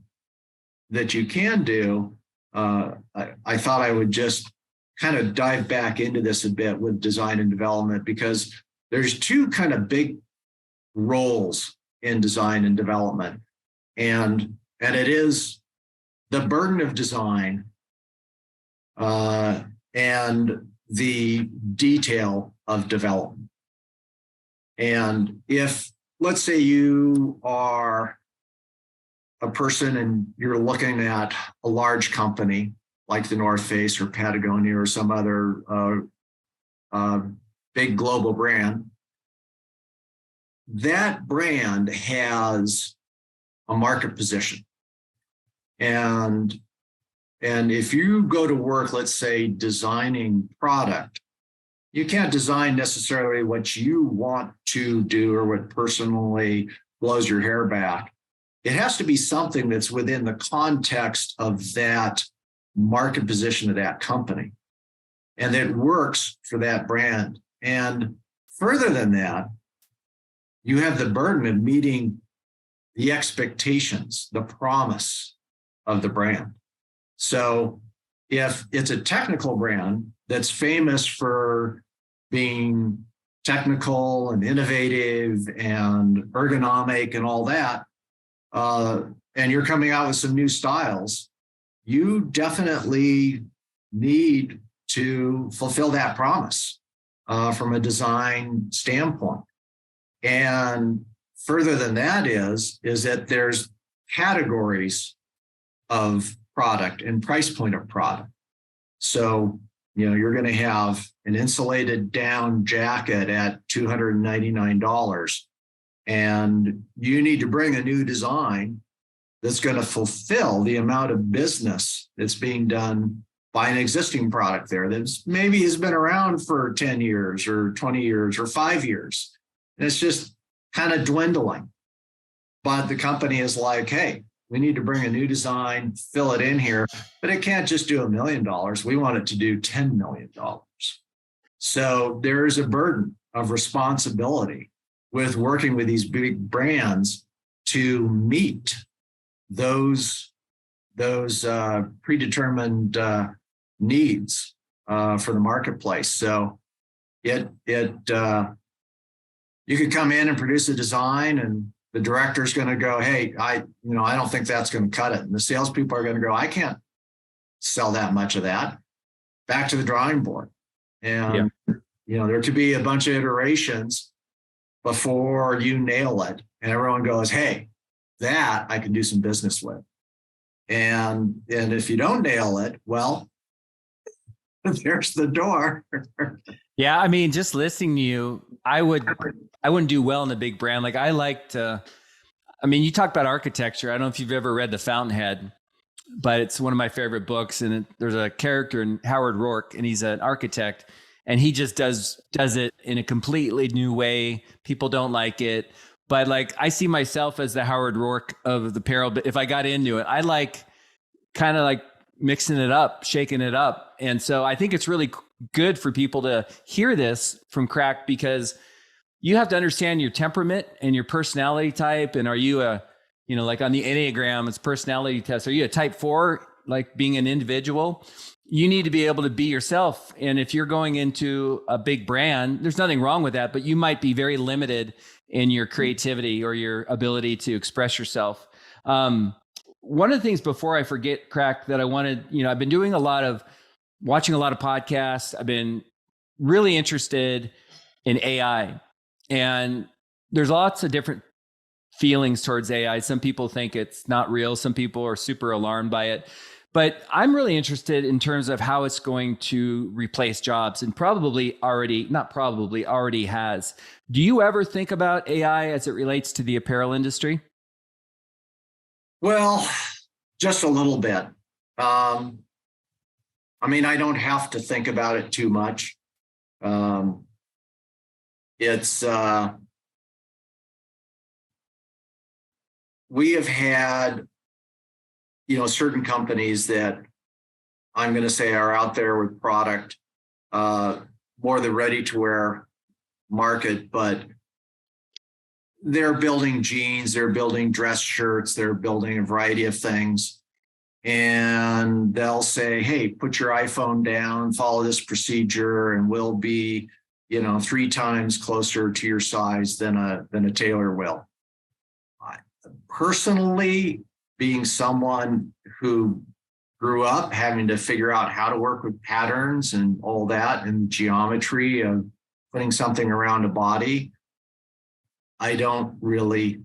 can do, I thought I would just kind of dive back into this a bit with design and development, because there's two kind of big roles in design and development. And it is the burden of design and the detail of development. And if, let's say, you are a person and you're looking at a large company like the North Face or Patagonia or some other big global brand, that brand has a market position. And if you go to work, let's say, designing product, you can't design necessarily what you want to do or what personally blows your hair back. It has to be something that's within the context of that market position of that company and that works for that brand. And further than that, you have the burden of meeting the expectations, the promise of the brand. So if it's a technical brand that's famous for being technical and innovative and ergonomic and all that, and you're coming out with some new styles, you definitely need to fulfill that promise from a design standpoint. And further than that is that there's categories of product and price point of product. So, you're going to have an insulated down jacket at $299, and you need to bring a new design that's going to fulfill the amount of business that's being done by an existing product there that's maybe has been around for 10 years or 20 years or 5 years. And it's just kind of dwindling. But the company is like, hey, we need to bring a new design, fill it in here, but it can't just do $1 million. We want it to do $10 million. So there's a burden of responsibility with working with these big brands to meet those predetermined needs for the marketplace. So you could come in and produce a design, and the director's going to go, hey, I don't think that's going to cut it. And the salespeople are going to go, I can't sell that much of that. Back to the drawing board. And, there could be a bunch of iterations before you nail it. And everyone goes, hey, that I can do some business with. And if you don't nail it, well, there's the door. Yeah. I mean, just listening to you, I wouldn't do well in a big brand. Like you talk about architecture. I don't know if you've ever read The Fountainhead, but it's one of my favorite books. And there's a character in Howard Rourke, and he's an architect, and he just does it in a completely new way. People don't like it, but I see myself as the Howard Rourke of the apparel. But if I got into it, I kind of mixing it up, shaking it up. And so I think it's really good for people to hear this from Crack, because you have to understand your temperament and your personality type. And are you on the Enneagram, it's personality test. Are you a type 4, being an individual? You need to be able to be yourself. And if you're going into a big brand, there's nothing wrong with that, but you might be very limited in your creativity or your ability to express yourself. One of the things, before I forget, Crack, that I wanted, I've been watching a lot of podcasts. I've been really interested in AI. And there's lots of different feelings towards AI. Some people think it's not real. Some people are super alarmed by it. But I'm really interested in terms of how it's going to replace jobs, and already has. Do you ever think about AI as it relates to the apparel industry? Well, just a little bit. I mean, I don't have to think about it too much. It's we have had, certain companies that I'm going to say are out there with product, more the ready to wear market, but they're building jeans, they're building dress shirts, they're building a variety of things. And they'll say, hey, put your iPhone down, follow this procedure, and we'll be, 3 times closer to your size than a tailor will. Personally, being someone who grew up having to figure out how to work with patterns and all that and geometry of putting something around a body, I don't really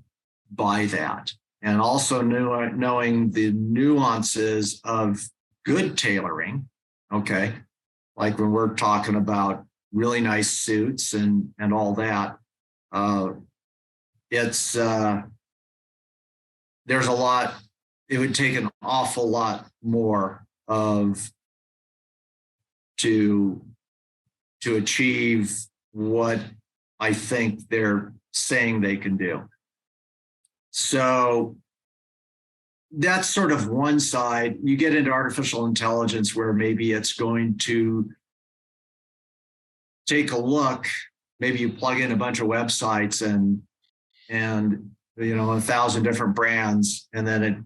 buy that. And also knowing the nuances of good tailoring, okay, like when we're talking about really nice suits and all that, there's a lot. It would take an awful lot more to achieve what I think they're saying they can do. So that's sort of one side. You get into artificial intelligence where maybe it's going to take a look. Maybe you plug in a bunch of websites and 1,000 different brands, and then it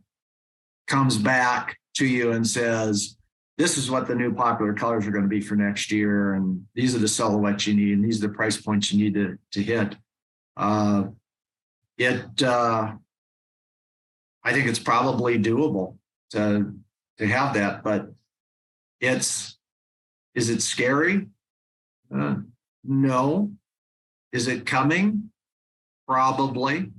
comes back to you and says, this is what the new popular colors are going to be for next year, and these are the silhouettes you need, and these are the price points you need to hit. I think it's probably doable to have that, but is it scary? No. Is it coming? Probably.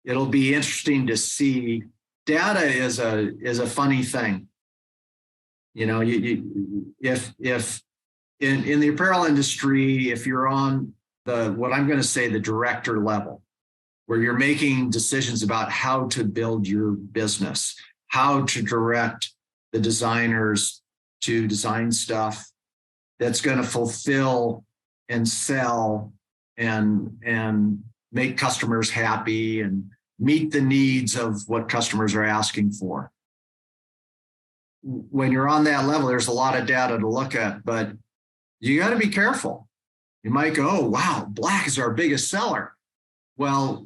It'll be interesting to see. Data is a funny thing. If in the apparel industry, if you're on what I'm going to say the director level, where you're making decisions about how to build your business, how to direct the designers to design stuff that's going to fulfill and sell and make customers happy and meet the needs of what customers are asking for. When you're on that level, there's a lot of data to look at, but you got to be careful. You might go, oh, wow, black is our biggest seller. Well,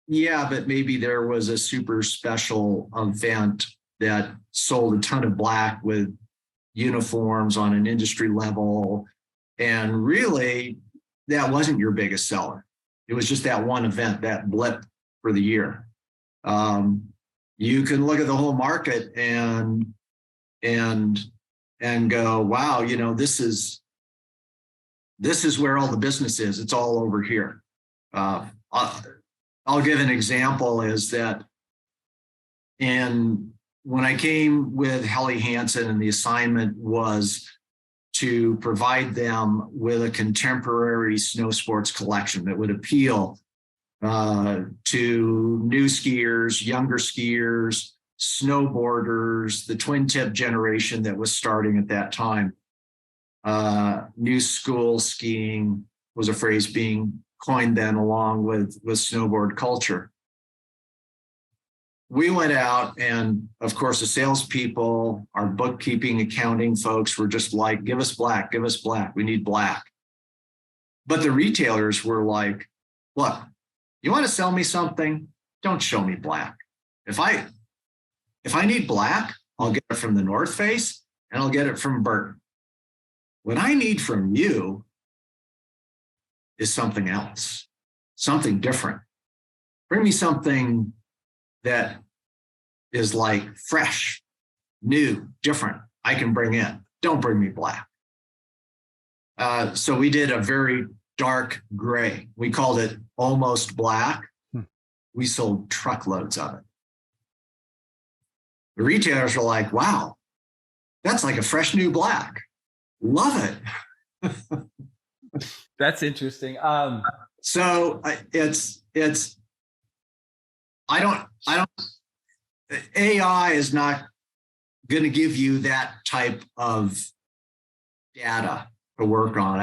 yeah, but maybe there was a super special event that sold a ton of black with uniforms on an industry level. And really, that wasn't your biggest seller. It was just that one event, that blip for the year. You can look at the whole market and go, wow, this is where all the business is. It's all over here. I'll give an example is that when I came with Helly Hansen, and the assignment was to provide them with a contemporary snow sports collection that would appeal to new skiers, younger skiers, snowboarders, the twin tip generation that was starting at that time. New school skiing was a phrase being coined then along with snowboard culture. We went out, and of course the salespeople, our bookkeeping, accounting folks were just like, give us black, we need black. But the retailers were like, look, you want to sell me something? Don't show me black. If I need black, I'll get it from the North Face and I'll get it from Burton. What I need from you is something else, something different. Bring me something that is like fresh, new, different. I can bring in. Don't bring me black. So we did a very dark gray. We called it almost black. Hmm. We sold truckloads of it. The retailers were like, wow, that's like a fresh new black. Love it. That's interesting. So I don't, AI is not going to give you that type of data to work on.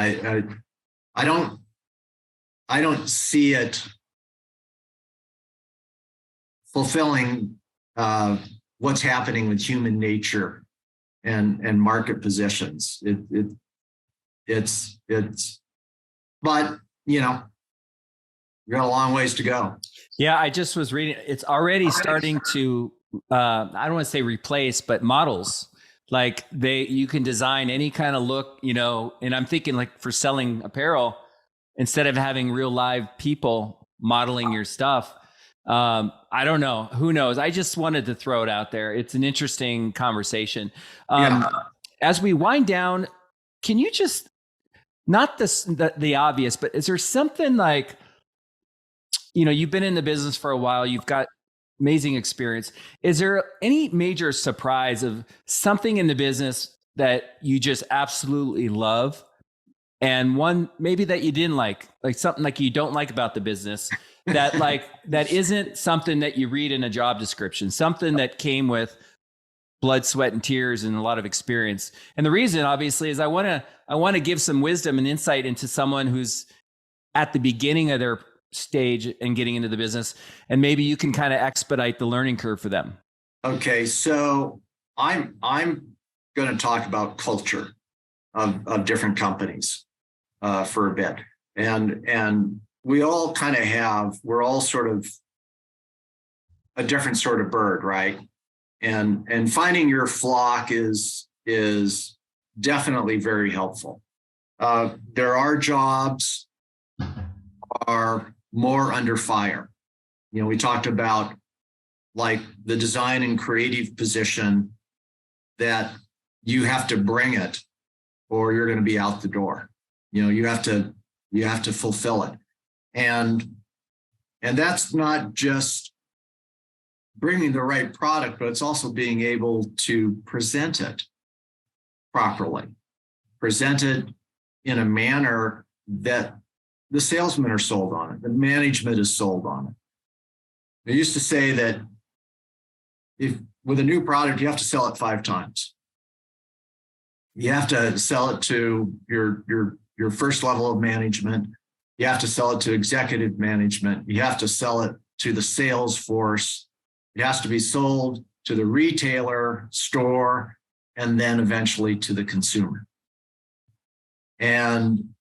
I don't see it fulfilling what's happening with human nature and market positions. It's but you know, we got a long ways to go. Yeah, I just was reading. It's already starting to. I don't want to say replace, but models. Like you can design any kind of look, you know. And I'm thinking, like, for selling apparel, instead of having real live people modeling your stuff. I don't know. Who knows? I just wanted to throw it out there. It's an interesting conversation. As we wind down, can you just, not the obvious, but is there something like, you know, you've been in the business for a while, you've got amazing experience. Is there any major surprise of something in the business that you just absolutely love? And one maybe that you didn't like something like you don't like about the business that that isn't something that you read in a job description, something that came with blood, sweat, and tears and a lot of experience. And the reason, obviously, is I want to give some wisdom and insight into someone who's at the beginning of their stage and getting into the business, and maybe you can kind of expedite the learning curve for them. Okay, so I'm going to talk about culture of different companies for a bit, and we all kind of we're all sort of a different sort of bird, right? And finding your flock is definitely very helpful. There are jobs are more under fire. You know, we talked about like the design and creative position that you have to bring it or you're going to be out the door. You know, you have to fulfill it. And that's not just bringing the right product, but it's also being able to present it properly, present it in a manner that the salesmen are sold on it, the management is sold on it. They used to say that if with a new product, you have to sell it 5 times. You have to sell it to your first level of management. You have to sell it to executive management. You have to sell it to the sales force. It has to be sold to the retailer, store, and then eventually to the consumer. And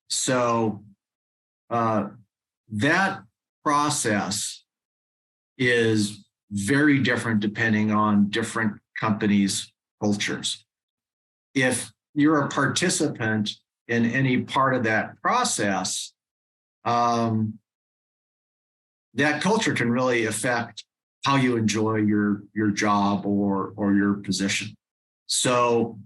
so that process is very different depending on different companies' cultures. If you're a participant in any part of that process, that culture can really affect how you enjoy your job or your position. So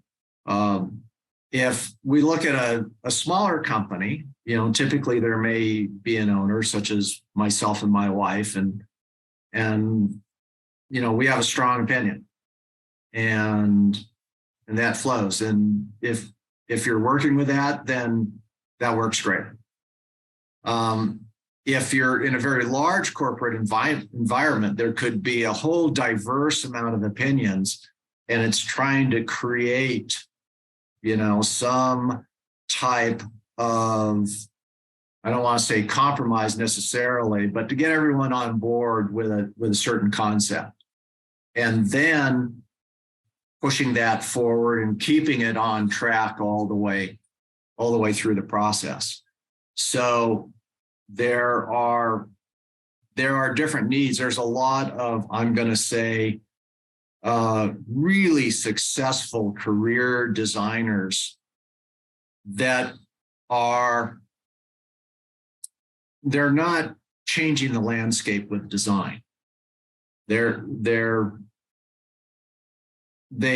if we look at a smaller company, you know, typically there may be an owner such as myself and my wife, and you know, we have a strong opinion, and that flows. And if you're working with that, then that works great. If you're in a very large corporate environment, there could be a whole diverse amount of opinions, and it's trying to create, you know, some type of, I don't want to say compromise necessarily, but to get everyone on board with a certain concept, and then pushing that forward and keeping it on track all the way through the process. So there are different needs. There's a lot of, I'm going to say, really successful career designers that they're not changing the landscape with design. They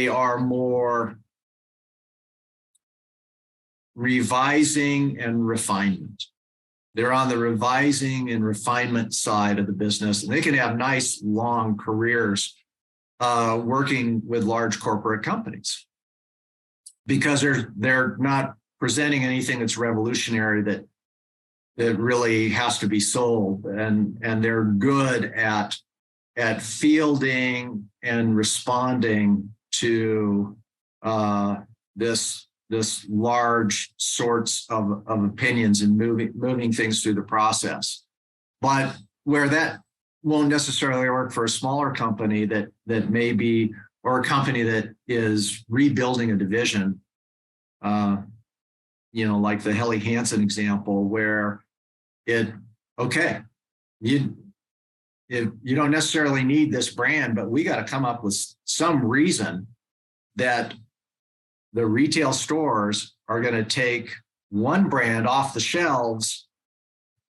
are more revising and refinement. They're on the revising and refinement side of the business, and they can have nice long careers working with large corporate companies because they're not presenting anything that's revolutionary that really has to be sold, and they're good at fielding and responding to this large sorts of opinions and moving things through the process. But where that won't necessarily work for a smaller company that may be, or a company that is rebuilding a division, like the Helly Hansen example, where you don't necessarily need this brand, but we got to come up with some reason that the retail stores are going to take one brand off the shelves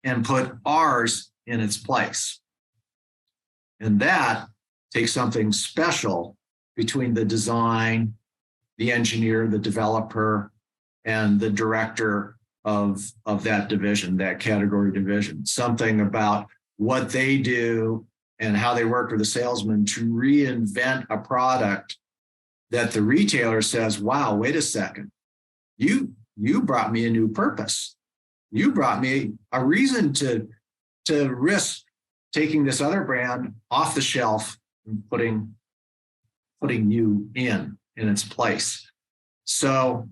and put ours in its place. And that takes something special between the design, the engineer, the developer, and the director of that division, that category division. Something about what they do and how they work with the salesman to reinvent a product that the retailer says, wow, wait a second, you brought me a new purpose. You brought me a reason to risk taking this other brand off the shelf and putting you in its place. So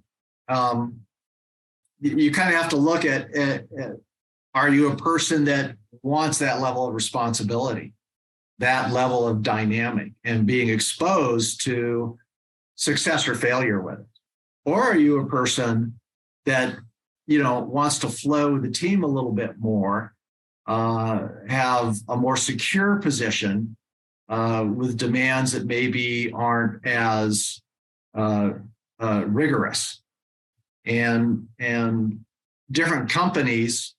you kind of have to look at are you a person that wants that level of responsibility, that level of dynamic, and being exposed to success or failure with it? Or are you a person that, wants to flow the team a little bit more, have a more secure position with demands that maybe aren't as rigorous? And different companies,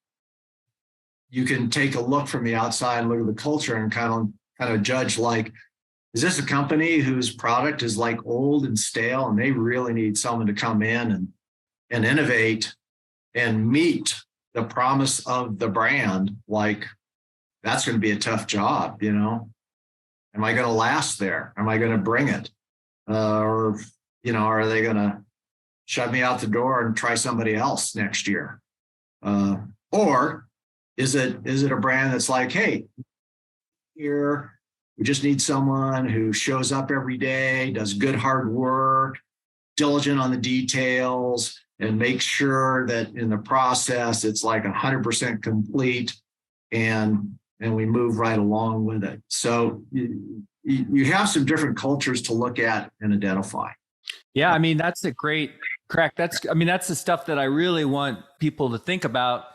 you can take a look from the outside and look at the culture and kind of judge, like, is this a company whose product is like old and stale and they really need someone to come in and innovate and meet the promise of the brand? Like, that's going to be a tough job, Am I going to last there? Am I going to bring it? Or are they going to shut me out the door and try somebody else next year? Or is it a brand that's like, hey, here, we just need someone who shows up every day, does good hard work, diligent on the details, and makes sure that in the process it's like 100% complete, and we move right along with it. So you have some different cultures to look at and identify. Yeah, I mean, that's a great crack. That's the stuff that I really want people to think about,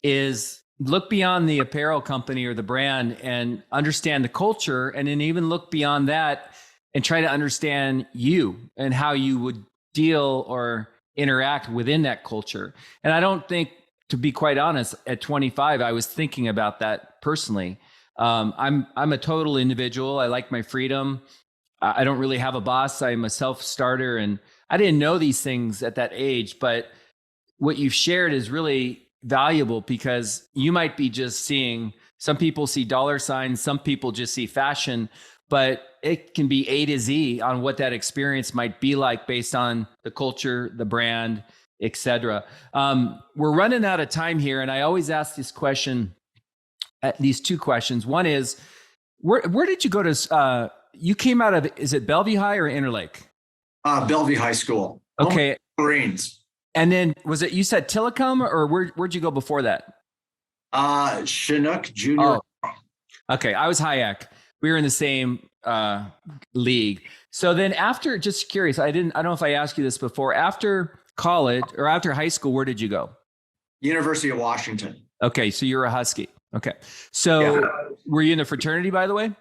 is look beyond the apparel company or the brand and understand the culture, and then even look beyond that and try to understand you and how you would deal or interact within that culture. And I don't think, to be quite honest, at 25, I was thinking about that personally. I'm a total individual. I like my freedom. I don't really have a boss. I'm a self-starter, and I didn't know these things at that age, but what you've shared is really valuable, because you might be just seeing, some people see dollar signs, some people just see fashion, but it can be A to Z on what that experience might be like based on the culture, the brand, etc. We're running out of time here, and I always ask this question, these two questions. One is, where did you go to? You came out of, is it Bellevue High or Interlake? Bellevue High School. Okay. Marines. And then was it, you said Tillicum, or where'd you go before that? Chinook Junior. Oh. Okay, I was Hayek. We were in the same league. So then after, just curious, I don't know if I asked you this before, after college or after high school, where did you go? University of Washington. Okay, so you're a Husky. Okay. So Were you in the fraternity, by the way?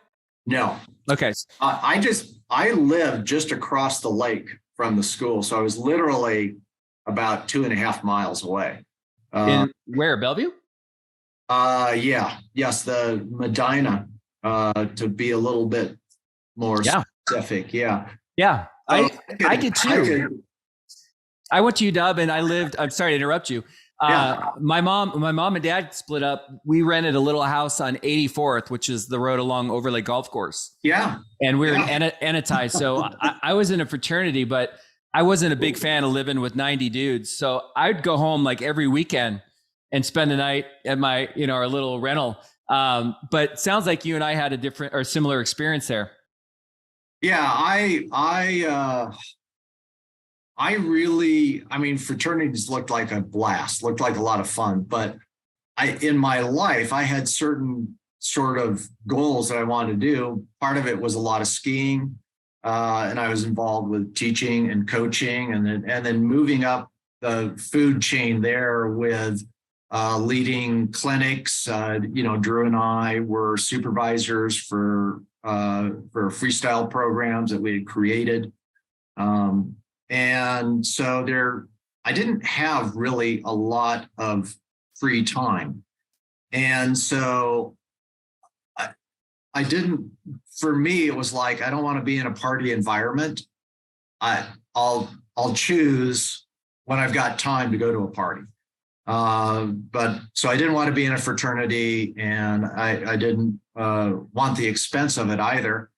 No. Okay. I lived just across the lake from the school. So I was literally about 2.5 miles away. In where, Bellevue? Yes, the Medina, to be a little bit more specific. Yeah. I did too. I went to UW and I'm sorry to interrupt you. My mom and dad split up. We rented a little house on 84th, which is the road along Overlake Golf Course. Yeah. And we were in Anatai. So I was in a fraternity, but I wasn't a big fan of living with 90 dudes. So I'd go home like every weekend and spend the night at my, our little rental. But sounds like you and I had a different or similar experience there. Yeah, fraternities looked like a blast, looked like a lot of fun, but in my life, I had certain sort of goals that I wanted to do. Part of it was a lot of skiing, and I was involved with teaching and coaching, and then moving up the food chain there with leading clinics. Drew and I were supervisors for freestyle programs that we had created. And so I didn't have really a lot of free time. And so for me, it was like, I don't want to be in a party environment. I'll choose when I've got time to go to a party. But so I didn't want to be in a fraternity, and I didn't want the expense of it either.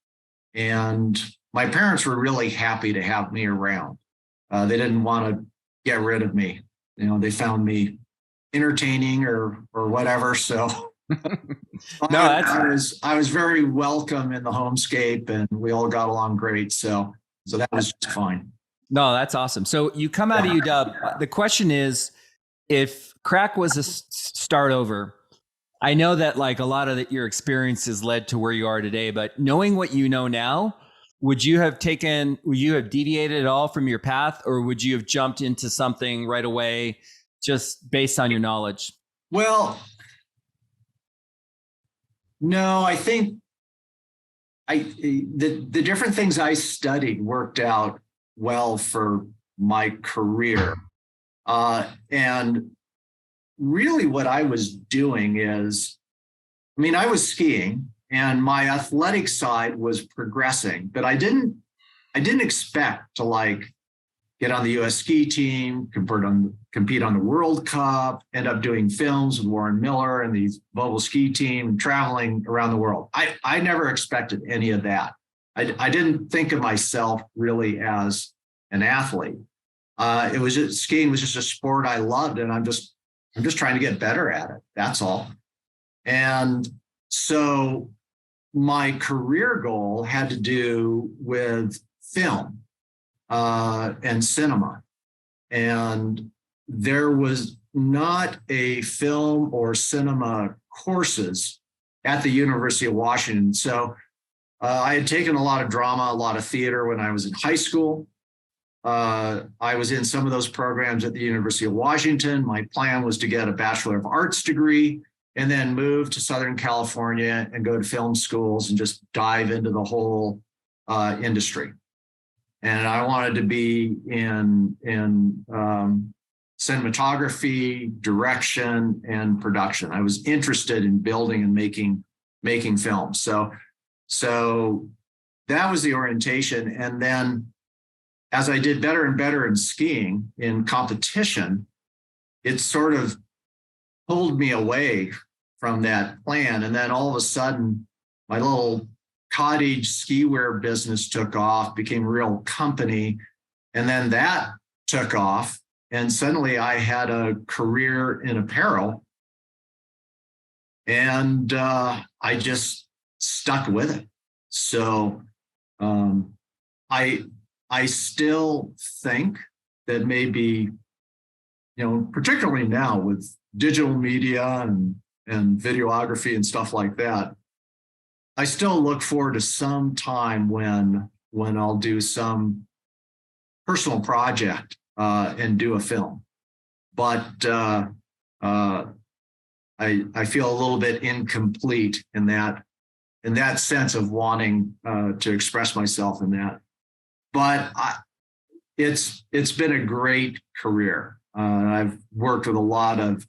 And my parents were really happy to have me around. They didn't want to get rid of me. They found me entertaining or whatever. So I was very welcome in the homescape, and we all got along great. So that was just fine. No, that's awesome. So you come out of UW. The question is, if crack was a start over, I know that like a lot of your experiences led to where you are today, but knowing what you know now, would you have deviated at all from your path, or would you have jumped into something right away just based on your knowledge? Well, no, I think the different things I studied worked out well for my career. And really what I was doing is, I was skiing, and my athletic side was progressing, but I didn't expect to like get on the U.S. ski team, compete on the World Cup, end up doing films with Warren Miller and the Volvo ski team, and traveling around the world. I never expected any of that. I didn't think of myself really as an athlete. Skiing was just a sport I loved, and I'm just trying to get better at it. That's all. And so my career goal had to do with film and cinema. And there was not a film or cinema courses at the University of Washington. So I had taken a lot of drama, a lot of theater when I was in high school. I was in some of those programs at the University of Washington. My plan was to get a Bachelor of Arts degree and then move to Southern California and go to film schools and just dive into the whole industry. And I wanted to be in cinematography, direction, and production. I was interested in building and making films. So that was the orientation. And then as I did better and better in skiing in competition, it sort of pulled me away from that plan. And then all of a sudden, my little cottage ski wear business took off, became a real company. And then that took off. And suddenly I had a career in apparel. And I just stuck with it. So I still think that maybe, particularly now with digital media and videography and stuff like that, I still look forward to some time when I'll do some personal project and do a film. But I feel a little bit incomplete in that sense of wanting to express myself in that. But it's been a great career. I've worked with a lot of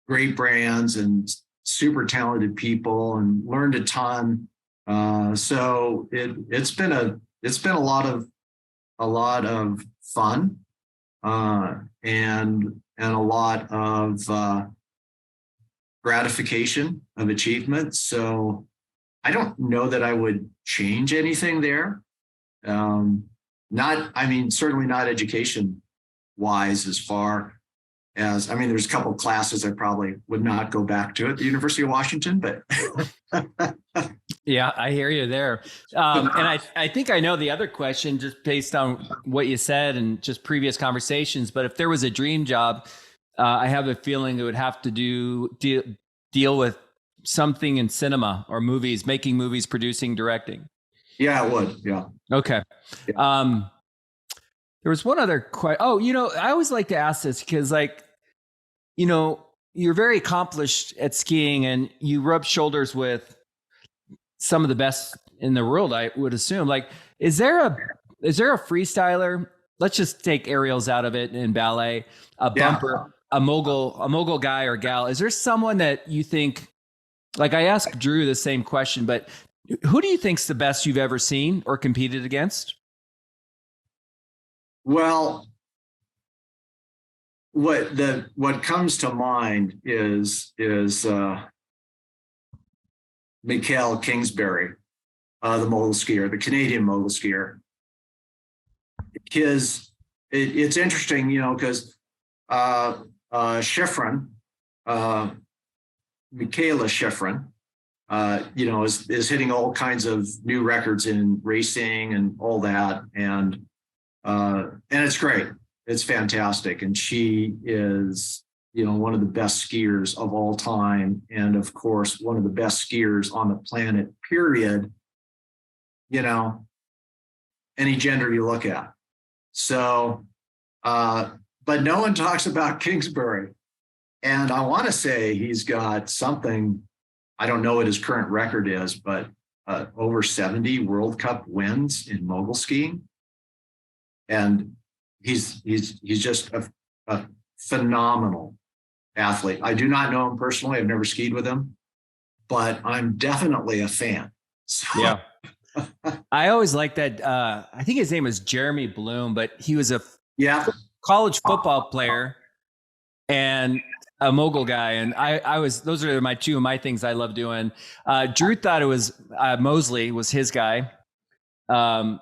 great brands and super talented people and learned a ton. So it's been a lot of fun. and a lot of gratification of achievement. So I don't know that I would change anything there. Certainly not education wise, as far as, there's a couple of classes I probably would not go back to at the University of Washington, but. Yeah, I hear you there. And I think I know the other question just based on what you said and just previous conversations, but if there was a dream job, I have a feeling it would have to deal with something in cinema or movies, making movies, producing, directing. Yeah, it would. Yeah. Okay. Yeah. There was one other question. Oh, I always like to ask this because, you're very accomplished at skiing and you rub shoulders with some of the best in the world, I would assume. Is there a freestyler? Let's just take aerials out of it in ballet, a bumper, a mogul guy or gal. Is there someone that you think, I asked Drew the same question, but who do you think's the best you've ever seen or competed against? Well, what comes to mind is Mikhail Kingsbury, the mogul skier, the Canadian mogul skier. It's interesting, because Shiffrin, Michaela Shiffrin, is hitting all kinds of new records in racing and all that, and it's great. It's fantastic, and she is, one of the best skiers of all time, and of course, one of the best skiers on the planet. Period. Any gender you look at. So, but no one talks about Kingsbury, and I want to say he's got something. I don't know what his current record is, but over 70 World Cup wins in mogul skiing. And he's just a phenomenal athlete. I do not know him personally. I've never skied with him, but I'm definitely a fan. So. Yeah. I always liked that. I think his name was Jeremy Bloom, but he was a college football player and a mogul guy. And those are two of my things I love doing. Drew thought it was Mosley was his guy.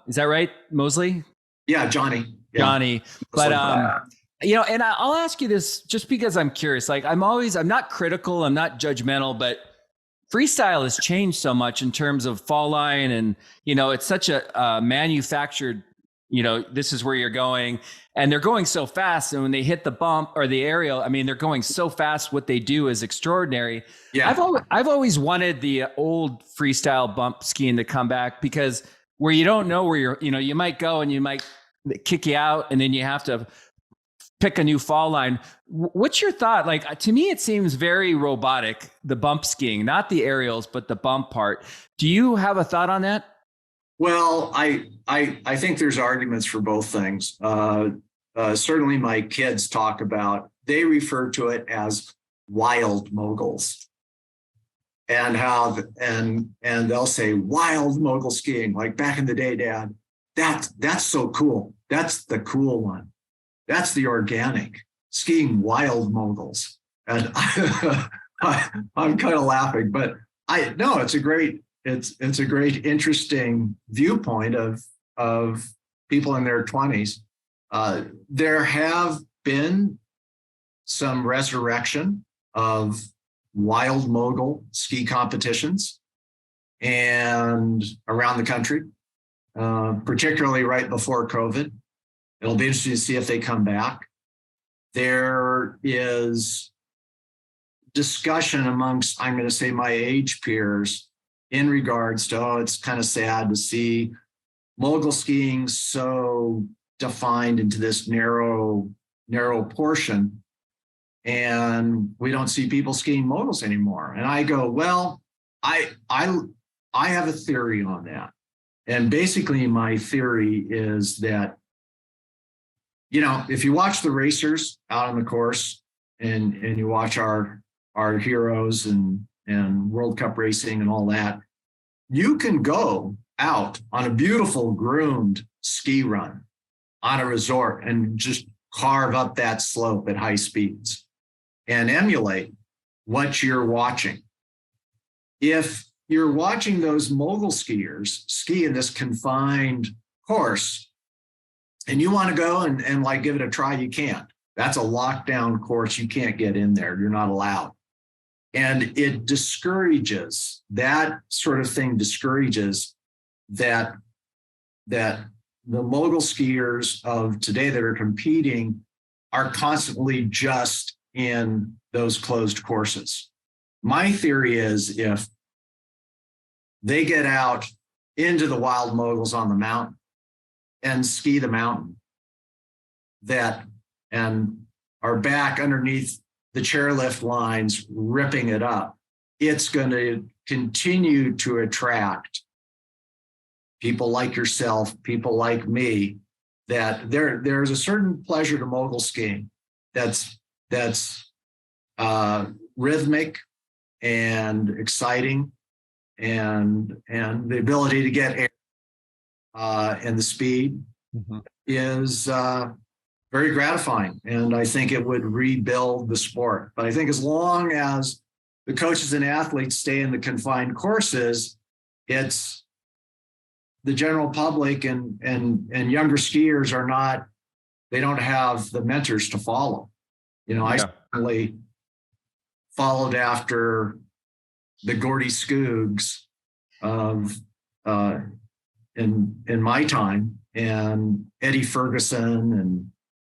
Is that right? Mosley? Yeah, Johnny. Yeah. Johnny. But, and I'll ask you this just because I'm curious. I'm not critical, I'm not judgmental, but freestyle has changed so much in terms of fall line. And, it's such a manufactured, this is where you're going, and they're going so fast. And when they hit the bump or the aerial, they're going so fast. What they do is extraordinary. Yeah. I've always wanted the old freestyle bump skiing to come back, because where you don't know where you might go and you might kick you out, and then you have to pick a new fall line. What's your thought? To me, it seems very robotic, the bump skiing, not the aerials, but the bump part. Do you have a thought on that? Well, I think there's arguments for both things. Certainly my kids they refer to it as wild moguls, and and they'll say wild mogul skiing, like back in the day, Dad, that's so cool. That's the cool one. That's the organic skiing, wild moguls. And I'm kind of laughing, but it's a great, interesting viewpoint of people in their 20s. There have been some resurrection of wild mogul ski competitions and around the country, particularly right before COVID. It'll be interesting to see if they come back. There is discussion amongst, I'm going to say, my age peers in regards to, it's kind of sad to see mogul skiing so defined into this narrow portion, and we don't see people skiing moguls anymore. And I go, well, I have a theory on that. And basically my theory is that, if you watch the racers out on the course and you watch our heroes and World Cup racing and all that, you can go out on a beautiful groomed ski run on a resort and just carve up that slope at high speeds and emulate what you're watching. If you're watching those mogul skiers ski in this confined course and you want to go and like give it a try, you can't. That's a lockdown course. You can't get in there. You're not allowed. And it discourages, that sort of thing discourages that the mogul skiers of today that are competing are constantly just in those closed courses. My theory is if they get out into the wild moguls on the mountain and ski the mountain and are back underneath the chairlift lines, ripping it up, it's going to continue to attract people like yourself, people like me, that there's a certain pleasure to mogul skiing that's rhythmic and exciting, and the ability to get air and the speed is very gratifying. And I think it would rebuild the sport. But I think as long as the coaches and athletes stay in the confined courses, it's the general public and younger skiers are not, they don't have the mentors to follow. I certainly followed after the Gordy Skoogs of in my time, and Eddie Ferguson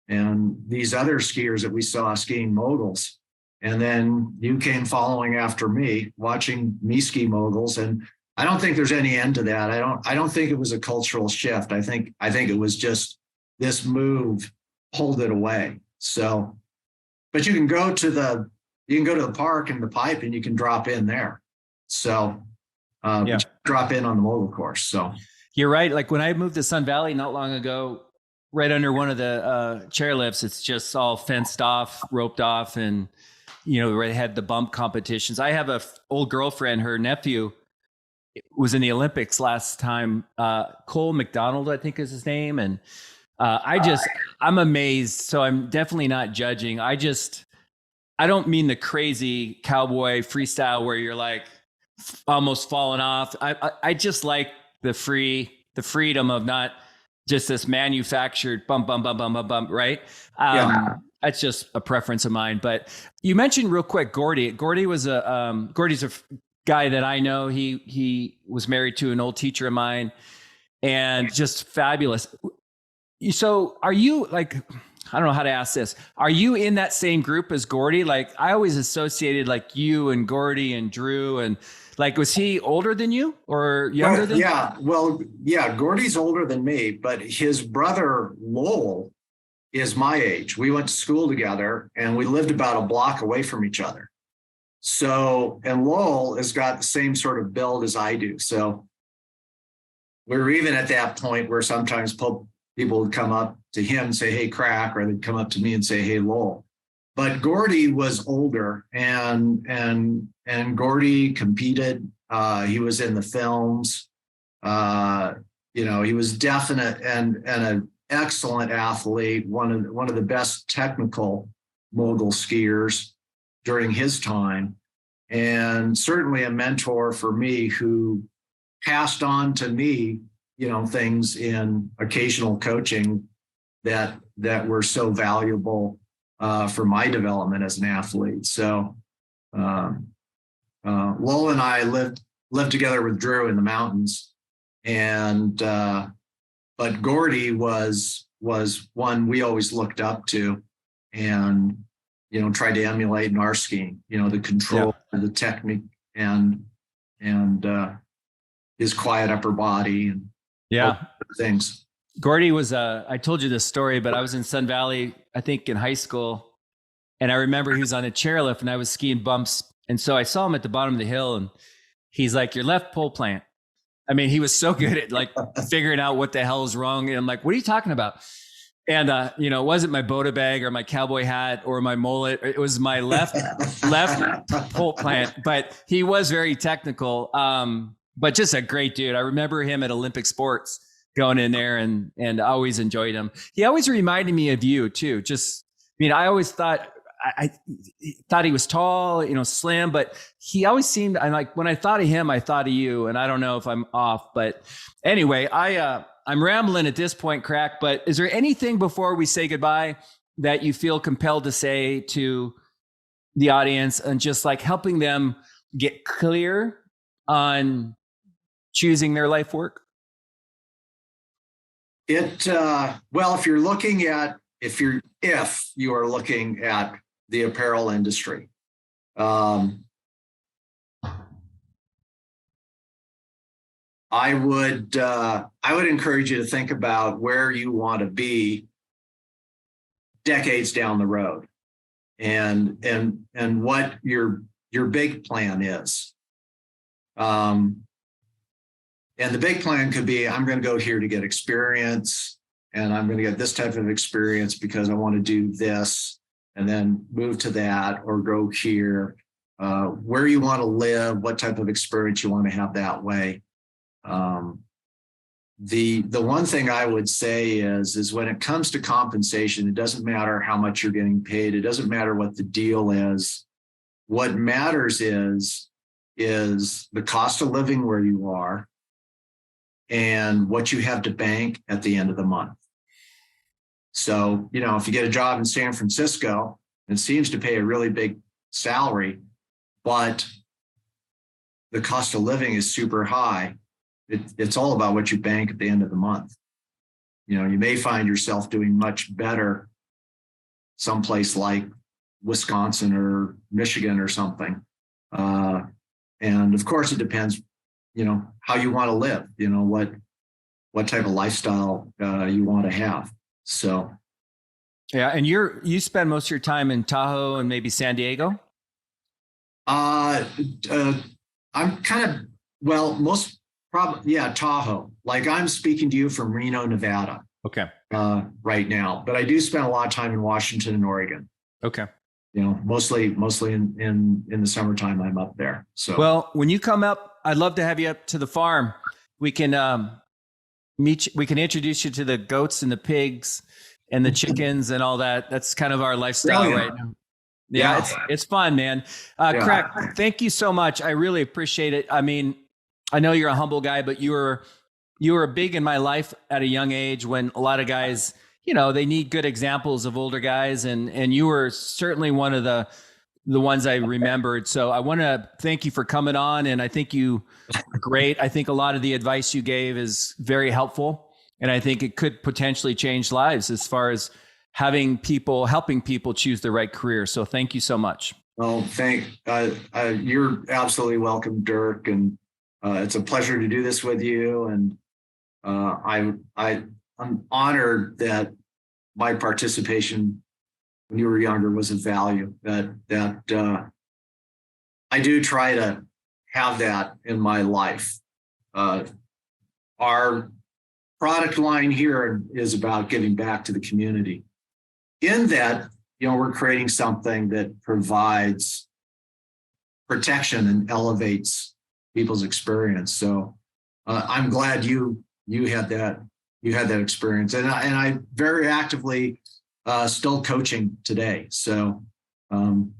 and these other skiers that we saw skiing moguls. And then you came following after me, watching me ski moguls. And I don't think there's any end to that. I don't think it was a cultural shift. I think it was just this move pulled it away. So, but you can go to the park and the pipe and you can drop in there. So drop in on the mogul course. So you're right. Like when I moved to Sun Valley not long ago, right under one of the chairlifts, it's just all fenced off, roped off, and where they had the bump competitions. I have a old girlfriend, her nephew was in the Olympics last time. Cole McDonald, I think is his name. And I'm amazed. So I'm definitely not judging. I don't mean the crazy cowboy freestyle where you're like almost falling off. I just like the freedom of not just this manufactured bump, right? That's just a preference of mine. But you mentioned real quick, Gordy. Gordy's a guy that I know. He was married to an old teacher of mine, and just fabulous. So are you like, I don't know how to ask this. Are you in that same group as Gordy? Like I always associated like you and Gordy and Drew, and like, was he older than you or younger than you? Yeah. Gordy's older than me, but his brother Lowell is my age. We went to school together and we lived about a block away from each other. So, and Lowell has got the same sort of build as I do. So we're even at that point where sometimes people would come up to him and say, "Hey, Crack," or they'd come up to me and say, "Hey, Lowell." But Gordy was older, and Gordy competed. He was in the films. He was definite and an excellent athlete. One of the best technical mogul skiers during his time, and certainly a mentor for me who passed on to me, things in occasional coaching that were so valuable for my development as an athlete. So Lowell and I lived together with Drew in the mountains, and but Gordy was one we always looked up to, and tried to emulate in our skiing. The control, the technique, and his quiet upper body, and things. Gordy was, I told you this story, but I was in Sun Valley, I think in high school. And I remember he was on a chairlift and I was skiing bumps. And so I saw him at the bottom of the hill and he's like, "Your left pole plant." I mean, he was so good at like figuring out what the hell is wrong. And I'm like, "What are you talking about?" And, it wasn't my Boda bag or my cowboy hat or my mullet. It was my left pole plant, but he was very technical. But just a great dude. I remember him at Olympic Sports going in there, and always enjoyed him. He always reminded me of you too. I always thought I thought he was tall, slim, but he always seemed. When I thought of him, I thought of you, and I don't know if I'm off, but anyway, I'm rambling at this point, Crack. But is there anything before we say goodbye that you feel compelled to say to the audience, and just like helping them get clear on choosing their life work? Well, if you are looking at the apparel industry, I would encourage you to think about where you want to be decades down the road, and what your big plan is. And the big plan could be, I'm going to go here to get experience, and I'm going to get this type of experience because I want to do this, and then move to that, or go here. Where you want to live, what type of experience you want to have that way. The one thing I would say is when it comes to compensation, it doesn't matter how much you're getting paid. It doesn't matter what the deal is. What matters is the cost of living where you are, and what you have to bank at the end of the month. So, if you get a job in San Francisco, it seems to pay a really big salary, but the cost of living is super high. It's all about what you bank at the end of the month. You may find yourself doing much better someplace like Wisconsin or Michigan or something. And of course, it depends, how you want to live, what type of lifestyle you want to have. So. Yeah. And you spend most of your time in Tahoe and maybe San Diego? I'm kind of, Tahoe. Like, I'm speaking to you from Reno, Nevada. Okay. Right now, but I do spend a lot of time in Washington and Oregon. Okay. Mostly in the summertime, I'm up there. So, well, when you come up, I'd love to have you up to the farm. We can meet you, we can introduce you to the goats and the pigs and the chickens and all that. That's kind of our lifestyle right now. Yeah, it's fun, man. Crack, thank you so much. I really appreciate it. I mean, I know you're a humble guy, but you were big in my life at a young age when a lot of guys, they need good examples of older guys. And you were certainly one of the ones I remembered. So I want to thank you for coming on. And I think you were great. I think a lot of the advice you gave is very helpful. And I think it could potentially change lives as far as helping people choose the right career. So thank you so much. Well, you're absolutely welcome, Dirk. And it's a pleasure to do this with you. And I'm honored that my participation when you were younger was of value. That I do try to have that in my life. Our product line here is about giving back to the community. In that, we're creating something that provides protection and elevates people's experience. So I'm glad you had that experience, and I very actively still coaching today. So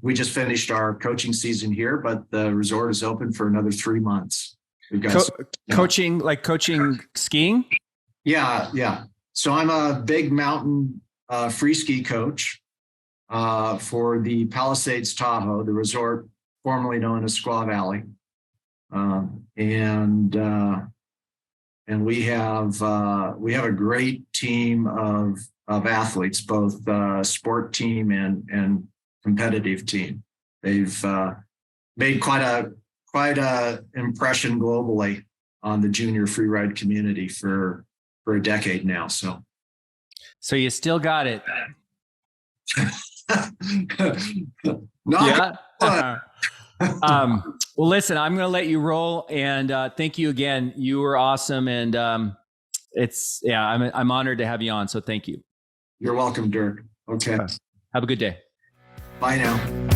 we just finished our coaching season here, but the resort is open for another 3 months. We've got coaching, like coaching skiing. Yeah. So I'm a big mountain free ski coach for the Palisades Tahoe, the resort formerly known as Squaw Valley. And we have a great team of athletes, both sport team and competitive team. They've made quite a impression globally on the junior freeride community for a decade now. So you still got it. Well, listen, I'm going to let you roll, and thank you again. You were awesome, and I'm honored to have you on. So thank you. You're welcome, Dirk. Okay. Have a good day. Bye now.